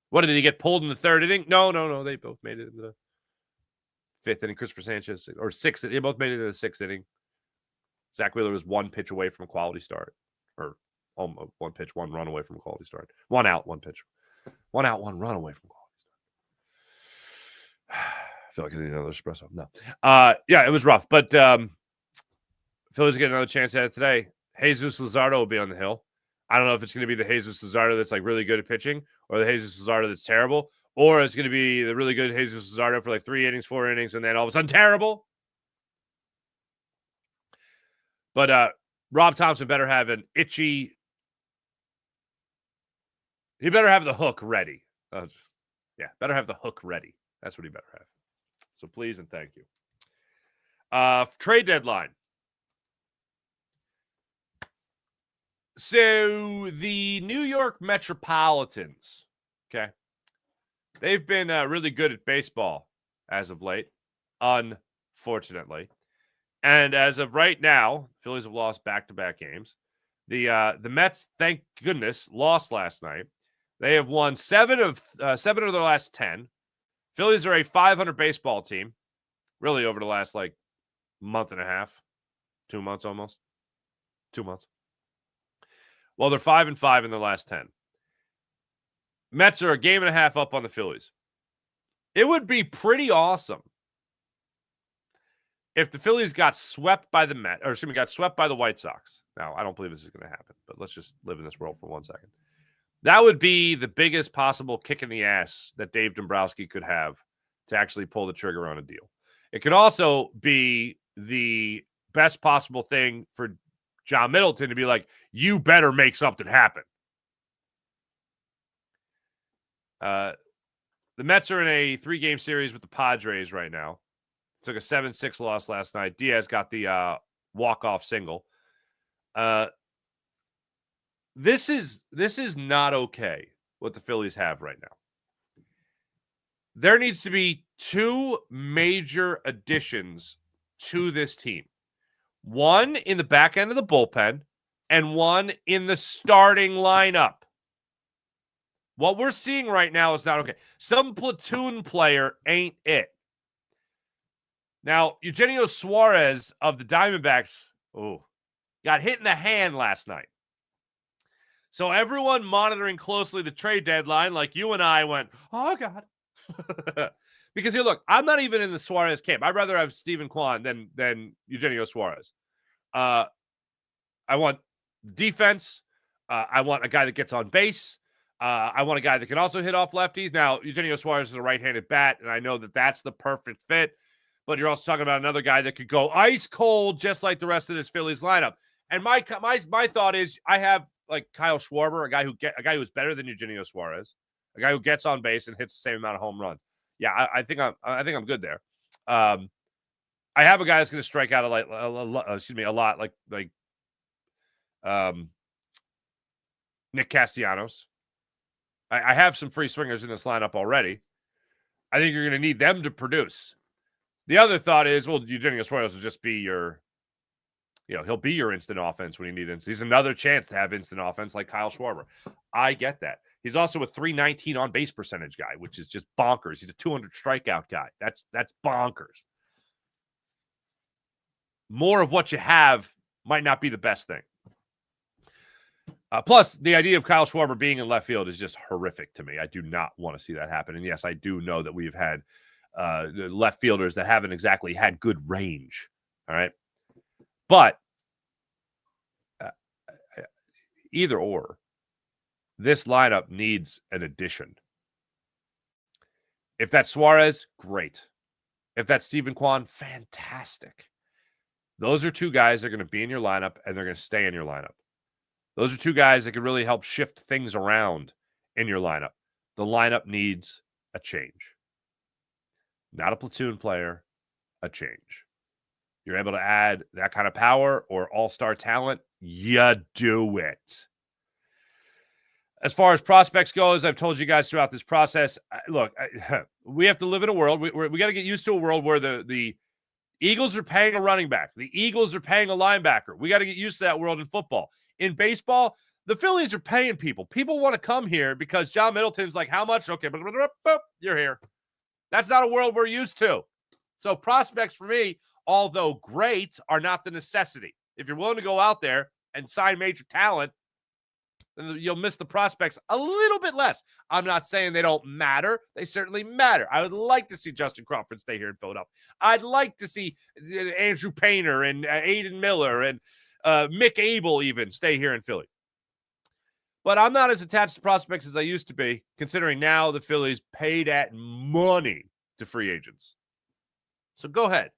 What, did he get pulled in the 3rd inning? No. They both made it in the 5th inning. Christopher Sanchez, or 6th. They both made it in the 6th inning. Zach Wheeler was 1 pitch away from a quality start. Or 1 pitch, 1 run away from a quality start. 1 out, 1 pitch. 1 out, 1 run away from quality. I feel like I need another espresso. No. Yeah, it was rough. But Phillies get another chance at it today. Jesus Luzardo will be on the hill. I don't know if it's going to be the Jesus Luzardo that's like really good at pitching or the Jesus Luzardo that's terrible, or it's going to be the really good Jesus Luzardo for like 3 innings, 4 innings, and then all of a sudden terrible. But Rob Thompson better have an itchy. He better have the hook ready. Better have the hook ready. That's what he better have. So please and thank you. Trade deadline. So the New York Metropolitans, okay, they've been really good at baseball as of late, unfortunately. And as of right now, Phillies have lost back-to-back games. The Mets, thank goodness, lost last night. They have won 7 of their last 10. Phillies are a 500 baseball team, really over the last like month and a half, 2 months almost, 2 months. Well, they're 5-5 in their last 10. Mets are a game and a half up on the Phillies. It would be pretty awesome if the Phillies got swept by the Mets, or excuse me, got swept by the White Sox. Now, I don't believe this is going to happen, but let's just live in this world for 1 second. That would be the biggest possible kick in the ass that Dave Dombrowski could have to actually pull the trigger on a deal. It could also be the best possible thing for John Middleton to be like, you better make something happen. The Mets are in a 3-game series with the Padres right now. Took a 7-6 loss last night. Diaz got the walk-off single. This is not okay what the Phillies have right now. There needs to be 2 major additions to this team. 1 in the back end of the bullpen and 1 in the starting lineup. What we're seeing right now is not okay. Some platoon player ain't it. Now, Eugenio Suarez of the Diamondbacks got hit in the hand last night. So everyone monitoring closely the trade deadline, like you and I, went, oh, God. Because here, look, I'm not even in the Suarez camp. I'd rather have Steven Kwan than Eugenio Suarez. I want defense. I want a guy that gets on base. I want a guy that can also hit off lefties. Now, Eugenio Suarez is a right-handed bat, and I know that that's the perfect fit. But you're also talking about another guy that could go ice cold, just like the rest of this Phillies lineup. And my thought is, I have like Kyle Schwarber, a guy who's better than Eugenio Suarez, a guy who gets on base and hits the same amount of home runs. Yeah, I think I'm good there. I have a guy that's going to strike out a lot, like Nick Castellanos. I have some free swingers in this lineup already. I think you're going to need them to produce. The other thought is, well, Eugenio Suarez will just be he'll be your instant offense when you need it. He's another chance to have instant offense like Kyle Schwarber. I get that. He's also a 319 on base percentage guy, which is just bonkers. He's a 200 strikeout guy. That's bonkers. More of what you have might not be the best thing. Plus, the idea of Kyle Schwarber being in left field is just horrific to me. I do not want to see that happen. And yes, I do know that we've had left fielders that haven't exactly had good range. All right. But either or, this lineup needs an addition. If that's Suarez, great. If that's Steven Kwan, fantastic. Those are two guys that are going to be in your lineup, and they're going to stay in your lineup. Those are two guys that can really help shift things around in your lineup. The lineup needs a change. Not a platoon player, a change. You're able to add that kind of power or all-star talent, you do it. As far as prospects goes, I've told you guys throughout this process, look, we have to live in a world. We got to get used to a world where the Eagles are paying a running back. The Eagles are paying a linebacker. We got to get used to that world in football. In baseball, the Phillies are paying people. People want to come here because John Middleton's like, how much? Okay, you're here. That's not a world we're used to. So prospects for me, although great, are not the necessity. If you're willing to go out there and sign major talent, then you'll miss the prospects a little bit less. I'm not saying they don't matter. They certainly matter. I would like to see Justin Crawford stay here in Philadelphia. I'd like to see Andrew Painter and Aiden Miller and Mick Abel even stay here in Philly. But I'm not as attached to prospects as I used to be, considering now the Phillies pay that money to free agents. So go ahead.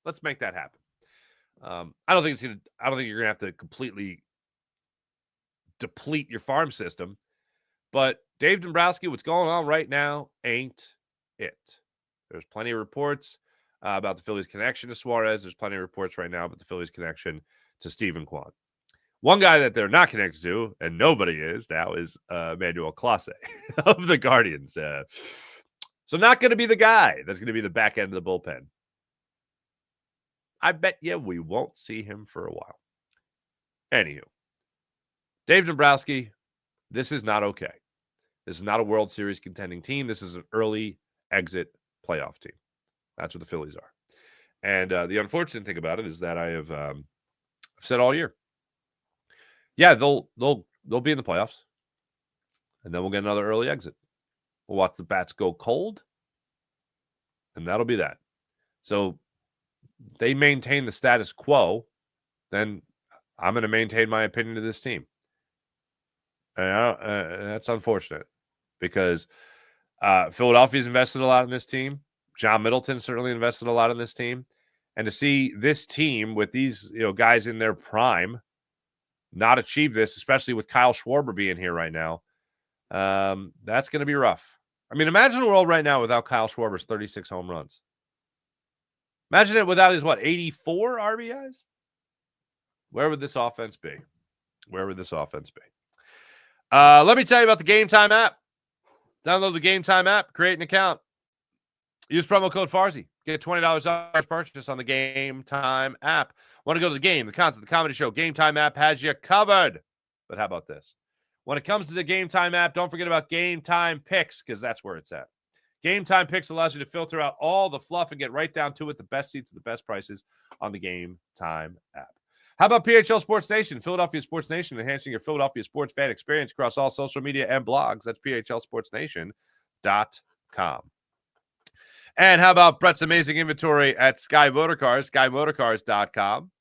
Let's make that happen. I don't think you're going to have to completely deplete your farm system. But Dave Dombrowski, what's going on right now ain't it. There's plenty of reports about the Phillies' connection to Suarez. There's plenty of reports right now about the Phillies' connection to Steven Kwan. One guy that they're not connected to, and nobody is now, is Manuel Clase of the Guardians. So not going to be the guy that's going to be the back end of the bullpen. I bet you we won't see him for a while. Anywho, Dave Dombrowski, this is not okay. This is not a World Series contending team. This is an early exit playoff team. That's what the Phillies are. And the unfortunate thing about it is that I have said all year, yeah, they'll be in the playoffs, and then we'll get another early exit. We'll watch the bats go cold, and that'll be that. So they maintain the status quo, then I'm going to maintain my opinion of this team. That's unfortunate because Philadelphia's invested a lot in this team. John Middleton certainly invested a lot in this team. And to see this team with these guys in their prime not achieve this, especially with Kyle Schwarber being here right now, that's going to be rough. I mean, imagine a world right now without Kyle Schwarber's 36 home runs. Imagine it without his, 84 RBIs? Where would this offense be? Where would this offense be? Let me tell you about the Game Time app. Download the Game Time app, create an account. Use promo code Farsi. Get $20 off purchase on the Game Time app. Want to go to the game, the content, the comedy show? Game Time app has you covered. But how about this? When it comes to the Game Time app, don't forget about Game Time Picks, because that's where it's at. Game Time Picks allows you to filter out all the fluff and get right down to it, the best seats at the best prices on the Game Time app. How about PHL Sports Nation, Philadelphia Sports Nation, enhancing your Philadelphia sports fan experience across all social media and blogs? That's phlsportsnation.com. And how about Brett's amazing inventory at Sky Motorcars, skymotorcars.com.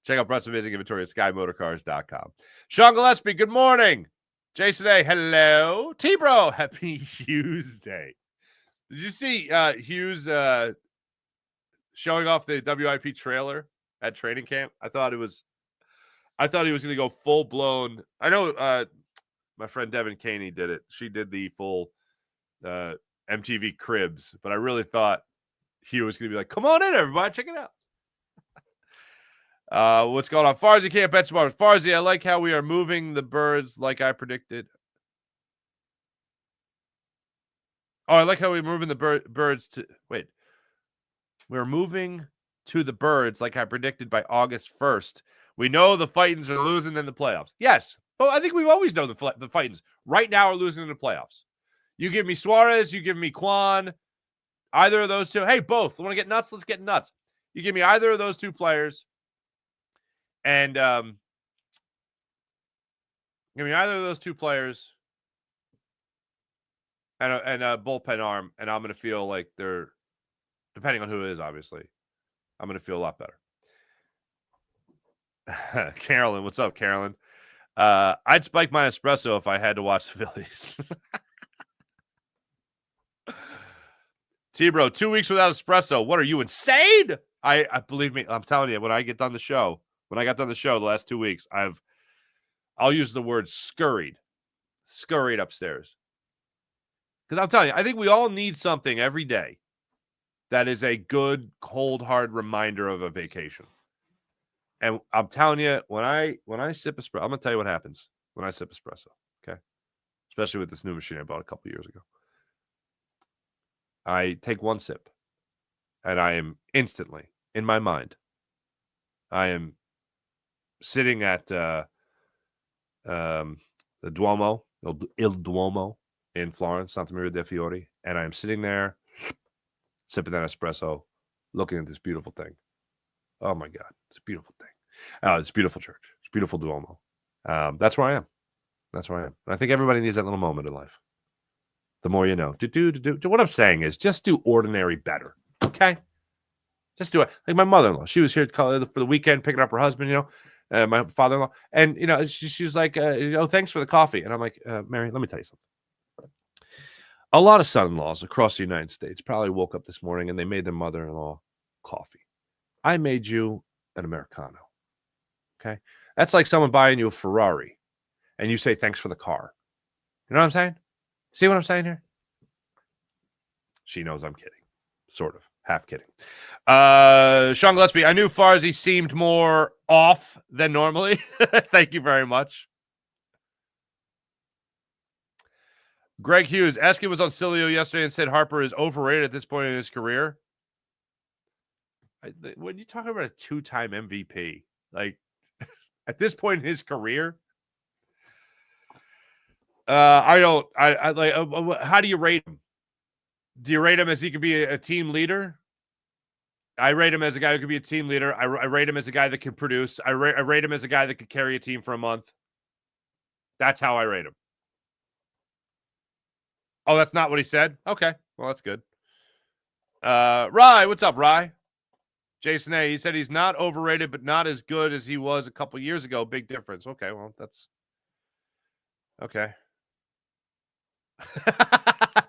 Check out Brett's amazing inventory at skymotorcars.com. Sean Gillespie, good morning. Jason A, hello. T-Bro, happy Hughes Day. Did you see Hughes showing off the WIP trailer at training camp? I thought he was going to go full blown. I know my friend Devin Caney did it. She did the full MTV Cribs, but I really thought he was going to be like, "Come on in, everybody, check it out." What's going on? Farzy can't bet smart. Farzy, I like how we are moving the birds like I predicted. Oh, I like how we're moving the birds to... Wait. We're moving to the birds like I predicted by August 1st. We know the Fightins are losing in the playoffs. Yes. But I think we've always known the Fightins right now are losing in the playoffs. You give me Suarez, you give me Quan. Either of those two. Hey, both. Want to get nuts? Let's get nuts. You give me either of those two players. And give me either of those two players and a bullpen arm, and I'm going to feel like they're, depending on who it is, obviously, I'm going to feel a lot better. Carolyn, what's up, Carolyn? I'd spike my espresso if I had to watch the Phillies. T-Bro, 2 weeks without espresso. What are you, insane? I believe me, I'm telling you, when I got done the show the last 2 weeks, I'll use the word scurried upstairs. Because I'm telling you, I think we all need something every day that is a good, cold, hard reminder of a vacation. And I'm telling you, when I sip espresso, I'm going to tell you what happens when I sip espresso, okay? Especially with this new machine I bought a couple years ago. I take one sip, and I am instantly, in my mind, I am sitting at the Duomo, Il Duomo in Florence, Santa Maria dei Fiori, and I am sitting there sipping that espresso, looking at this beautiful thing. Oh my God, it's a beautiful thing. It's a beautiful church. It's a beautiful Duomo. That's where I am. That's where I am. And I think everybody needs that little moment in life. The more you know. What I'm saying is just do ordinary better, okay? Just do it. Like my mother-in-law, she was here for the weekend picking up her husband, my father-in-law. And, she's like, thanks for the coffee. And I'm like, Mary, let me tell you something. A lot of son-in-laws across the United States probably woke up this morning and they made their mother-in-law coffee. I made you an Americano, okay? That's like someone buying you a Ferrari and you say thanks for the car. You know what I'm saying? See what I'm saying here? She knows I'm kidding. Sort of. Half kidding. Sean Gillespie, I knew Farzy seemed more off than normally. Thank you very much. Greg Hughes, Eskin was on Cilio yesterday and said Harper is overrated at this point in his career. When you talk about a two-time MVP, like at this point in his career, how do you rate him? Do you rate him as he could be a team leader? I rate him as a guy who could be a team leader. I rate him as a guy that can produce. I rate him as a guy that could carry a team for a month. That's how I rate him. Oh, that's not what he said? Okay. Well, that's good. Rye, what's up, Rye? Jason A, he said he's not overrated, but not as good as he was a couple years ago. Big difference. Okay, well, that's... Okay.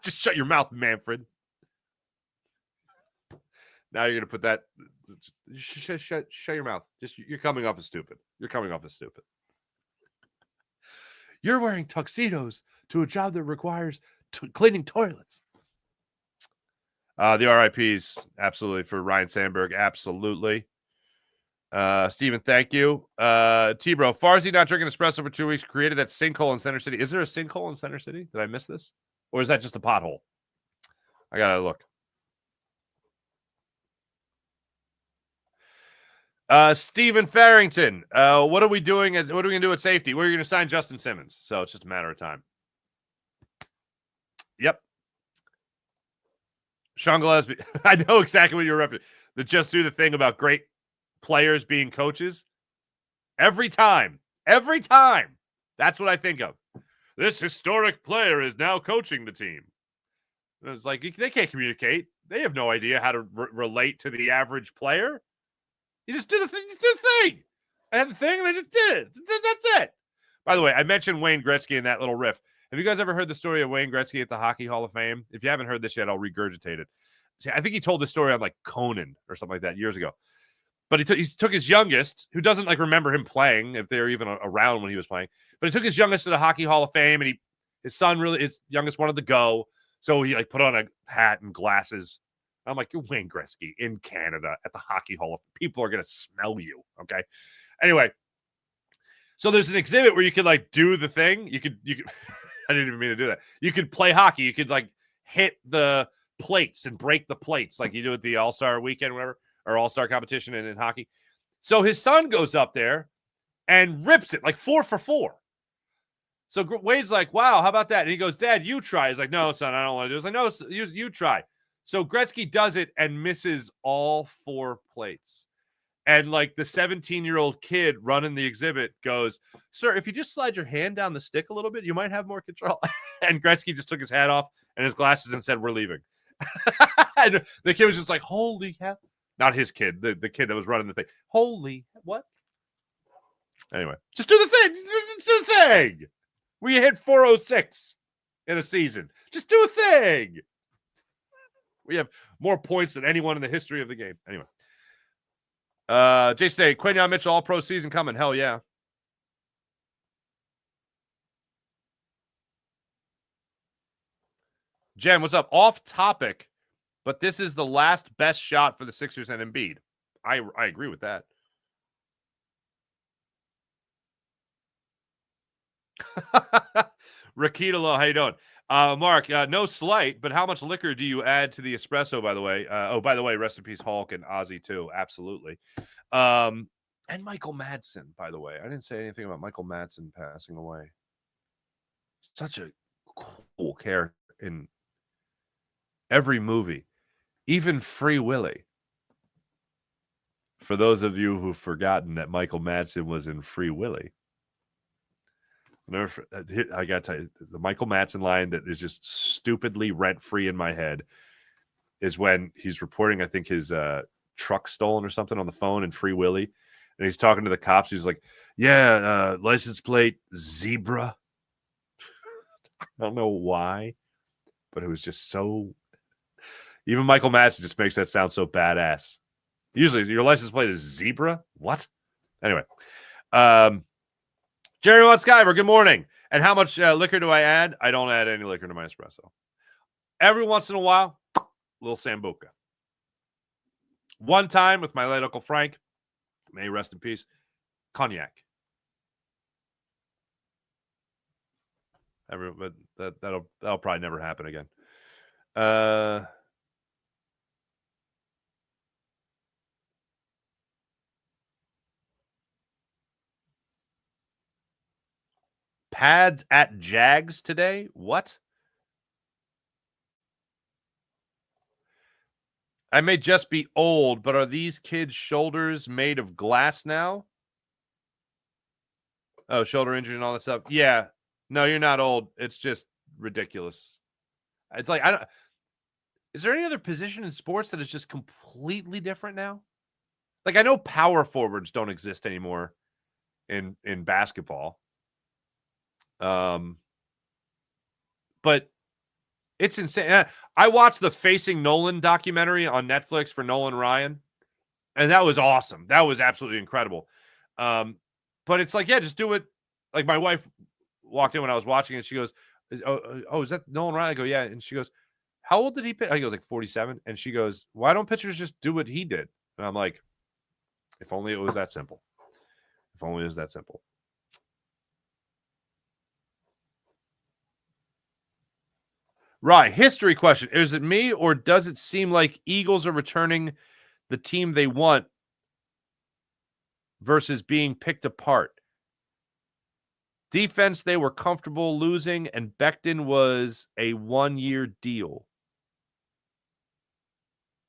Just shut your mouth, Manfred. Now you're going to put that... Shut your mouth. You're coming off as stupid. You're coming off as stupid. You're wearing tuxedos to a job that requires cleaning toilets. The RIPs, absolutely, for Ryan Sandberg, absolutely. Steven, thank you. T-Bro, Farzy not drinking espresso for 2 weeks created that sinkhole in Center City. Is there a sinkhole in Center City? Did I miss this? Or is that just a pothole? I got to look. Stephen Farrington, what are we doing? What are we going to do at safety? We're going to sign Justin Simmons. So it's just a matter of time. Yep. Sean Gillespie, I know exactly what you're referencing. The just do the thing about great players being coaches. Every time. That's what I think of. This historic player is now coaching the team. And it's like, they can't communicate. They have no idea how to relate to the average player. You just do the thing. Just do the thing. I had the thing and I just did it. That's it. By the way, I mentioned Wayne Gretzky in that little riff. Have you guys ever heard the story of Wayne Gretzky at the Hockey Hall of Fame? If you haven't heard this yet, I'll regurgitate it. See, I think he told this story on like Conan or something like that years ago. But he took his youngest, who doesn't like remember him playing, if they were even around when he was playing. But he took his youngest to the Hockey Hall of Fame, and his youngest wanted to go, so he like put on a hat and glasses. I'm like, you're Wayne Gretzky in Canada at the Hockey Hall of Fame. People are gonna smell you. Okay. Anyway, so there's an exhibit where you could like do the thing. You could. I didn't even mean to do that. You could play hockey. You could like hit the plates and break the plates like you do at the All-Star weekend, whatever, or All-Star competition in hockey. So his son goes up there and rips it like 4 for 4. So Wade's like, wow, how about that? And he goes, Dad, you try. He's like, no, son, I don't want to do it. He's like, no, you try. So Gretzky does it and misses all 4 plates. And like the 17-year-old kid running the exhibit goes, sir, if you just slide your hand down the stick a little bit, you might have more control. And Gretzky just took his hat off and his glasses and said, we're leaving. And the kid was just like, holy hell. Not his kid, the kid that was running the thing. Holy, what? Anyway, just do the thing. Just do the thing. We hit 406 in a season. Just do a thing. We have more points than anyone in the history of the game. Anyway. J-State, Quinyon Mitchell all-pro season coming. Hell yeah. Jen, what's up? Off topic, but this is the last best shot for the Sixers and Embiid. I agree with that. Rakita, how you doing? Mark, no slight, but how much liquor do you add to the espresso, by the way? By the way, rest in peace, Hulk and Ozzy, too. Absolutely. And Michael Madsen, by the way. I didn't say anything about Michael Madsen passing away. Such a cool character in every movie, even Free Willy. For those of you who've forgotten that Michael Madsen was in Free Willy. I got to tell you, the Michael Madsen line that is just stupidly rent-free in my head is when he's reporting, I think, his truck stolen or something on the phone in Free Willy. And he's talking to the cops. He's like, yeah, license plate zebra. I don't know why, but it was just so... Even Michael Madsen just makes that sound so badass. Usually, your license plate is zebra? What? Anyway. Jerry Watt Skyver, good morning. And how much liquor do I add? I don't add any liquor to my espresso. Every once in a while, a little Sambuca. One time with my late Uncle Frank, may he rest in peace, cognac. But that'll probably never happen again. Pads at Jags today? What? I may just be old, but are these kids' shoulders made of glass now? Oh, shoulder injury and all that stuff. Yeah. No, you're not old. It's just ridiculous. It's like, is there any other position in sports that is just completely different now? Like, I know power forwards don't exist anymore in basketball. But it's insane. I watched the Facing Nolan documentary on Netflix for Nolan Ryan, and that was awesome. That was absolutely incredible. But it's like, yeah, just do it. Like, my wife walked in when I was watching it. She goes, oh, is that Nolan Ryan? I go, yeah. And she goes, how old did he pitch? I go, like 47. And she goes, why don't pitchers just do what he did? And I'm like, if only it was that simple. If only it was that simple. Right. History question. Is it me, or does it seem like Eagles are returning the team they want versus being picked apart? Defense, they were comfortable losing, and Becton was a one-year deal.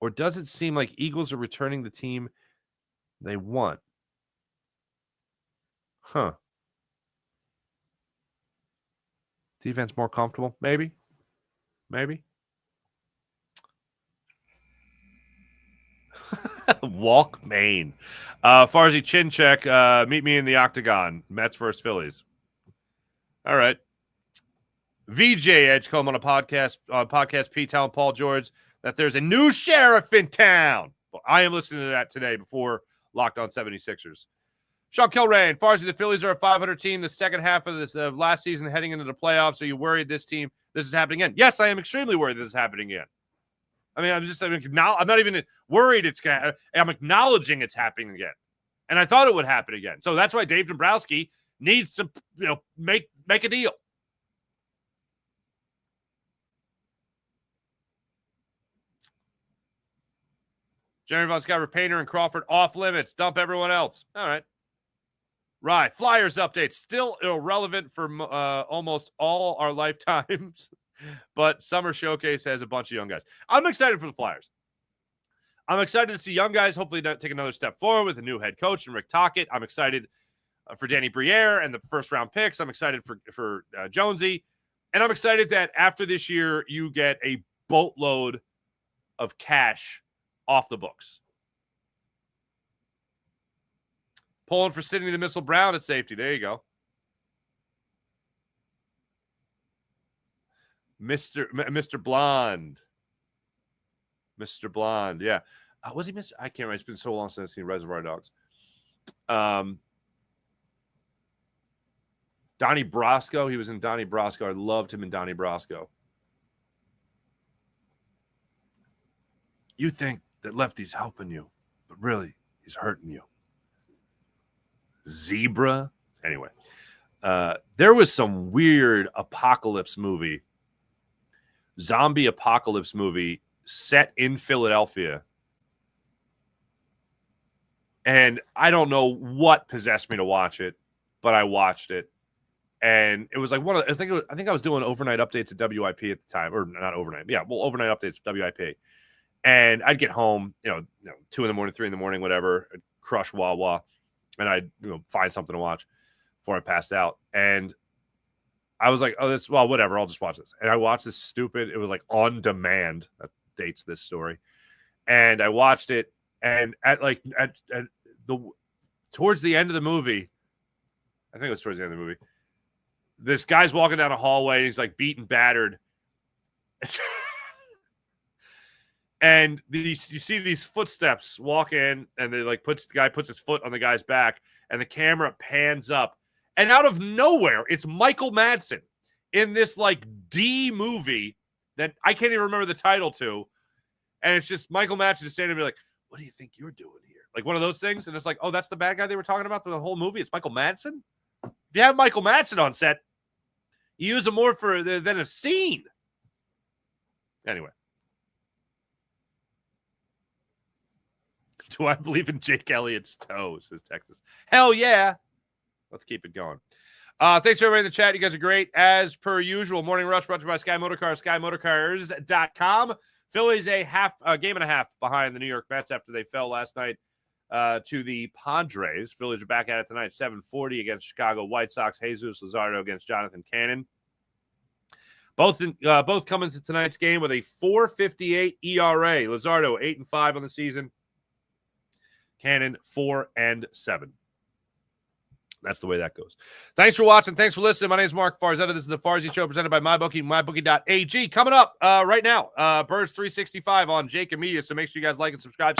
Or does it seem like Eagles are returning the team they want? Huh. Defense more comfortable? Maybe. Maybe. Walk Maine. Farzy chin check. Meet me in the octagon. Mets versus Phillies. All right. VJ Edgecombe on a podcast Pete telling Paul George that there's a new sheriff in town. Well, I am listening to that today before Locked On 76ers. Sean Kilrain, Farzy, the Phillies are a 500 team the second half of this last season heading into the playoffs. Are you worried this is happening again? Yes, I am extremely worried this is happening again. I mean, I'm not even worried I'm acknowledging it's happening again. And I thought it would happen again. So that's why Dave Dombrowski needs to, make a deal. Jeremy Von Skyver, Painter, and Crawford off limits. Dump everyone else. All right. Right. Flyers update. Still irrelevant for almost all our lifetimes. But Summer Showcase has a bunch of young guys. I'm excited for the Flyers. I'm excited to see young guys hopefully take another step forward with a new head coach and Rick Tocchet. I'm excited for Danny Briere and the first-round picks. I'm excited for Jonesy. And I'm excited that after this year, you get a boatload of cash off the books. Pulling for Sidney the Missile Brown at safety. There you go. Mr. Blonde. Mr. Blonde, yeah. Was he Mr.? I can't remember. It's been so long since I've seen Reservoir Dogs. Donnie Brasco. He was in Donnie Brasco. I loved him in Donnie Brasco. You think that Lefty's helping you, but really, he's hurting you. Zebra. Anyway, there was some weird zombie apocalypse movie set in Philadelphia. And I don't know what possessed me to watch it, but I watched it. And it was like I think I was doing overnight updates at WIP at the time, or not overnight. Yeah, well, overnight updates at WIP. And I'd get home, 2 a.m, 3 a.m, whatever, I'd crush Wawa, and I'd find something to watch before I passed out. And I was like, whatever, I'll just watch this. And I watched this it was like On Demand. That dates this story. And I watched it, and towards the end of the movie, I think it was towards the end of the movie, this guy's walking down a hallway, and he's like beaten, battered. And you see these footsteps walk in, and they the guy puts his foot on the guy's back, and the camera pans up. And out of nowhere, it's Michael Madsen in this D movie that I can't even remember the title to. And it's just Michael Madsen just standing there like, what do you think you're doing here? Like one of those things. And it's like, oh, that's the bad guy they were talking about through the whole movie. It's Michael Madsen. If you have Michael Madsen on set, you use him more than a scene. Anyway. Do I believe in Jake Elliott's toe, says Texas. Hell yeah. Let's keep it going. Thanks for everybody in the chat. You guys are great. As per usual, Morning Rush brought to you by Sky Motorcars, SkyMotorcars.com. Phillies a game and a half behind the New York Mets after they fell last night to the Padres. Phillies are back at it tonight, 7:40 against Chicago White Sox. Jesus Luzardo against Jonathan Cannon. Both coming to tonight's game with a 4.58 ERA. Luzardo 8-5 on the season. Cannon 4-7. That's the way that goes. Thanks for watching. Thanks for listening. My name is Mark Farzetta. This is the Farzy Show presented by MyBookie, MyBookie.ag. Coming up right now, Birds 365 on Jacob Media. So make sure you guys like and subscribe.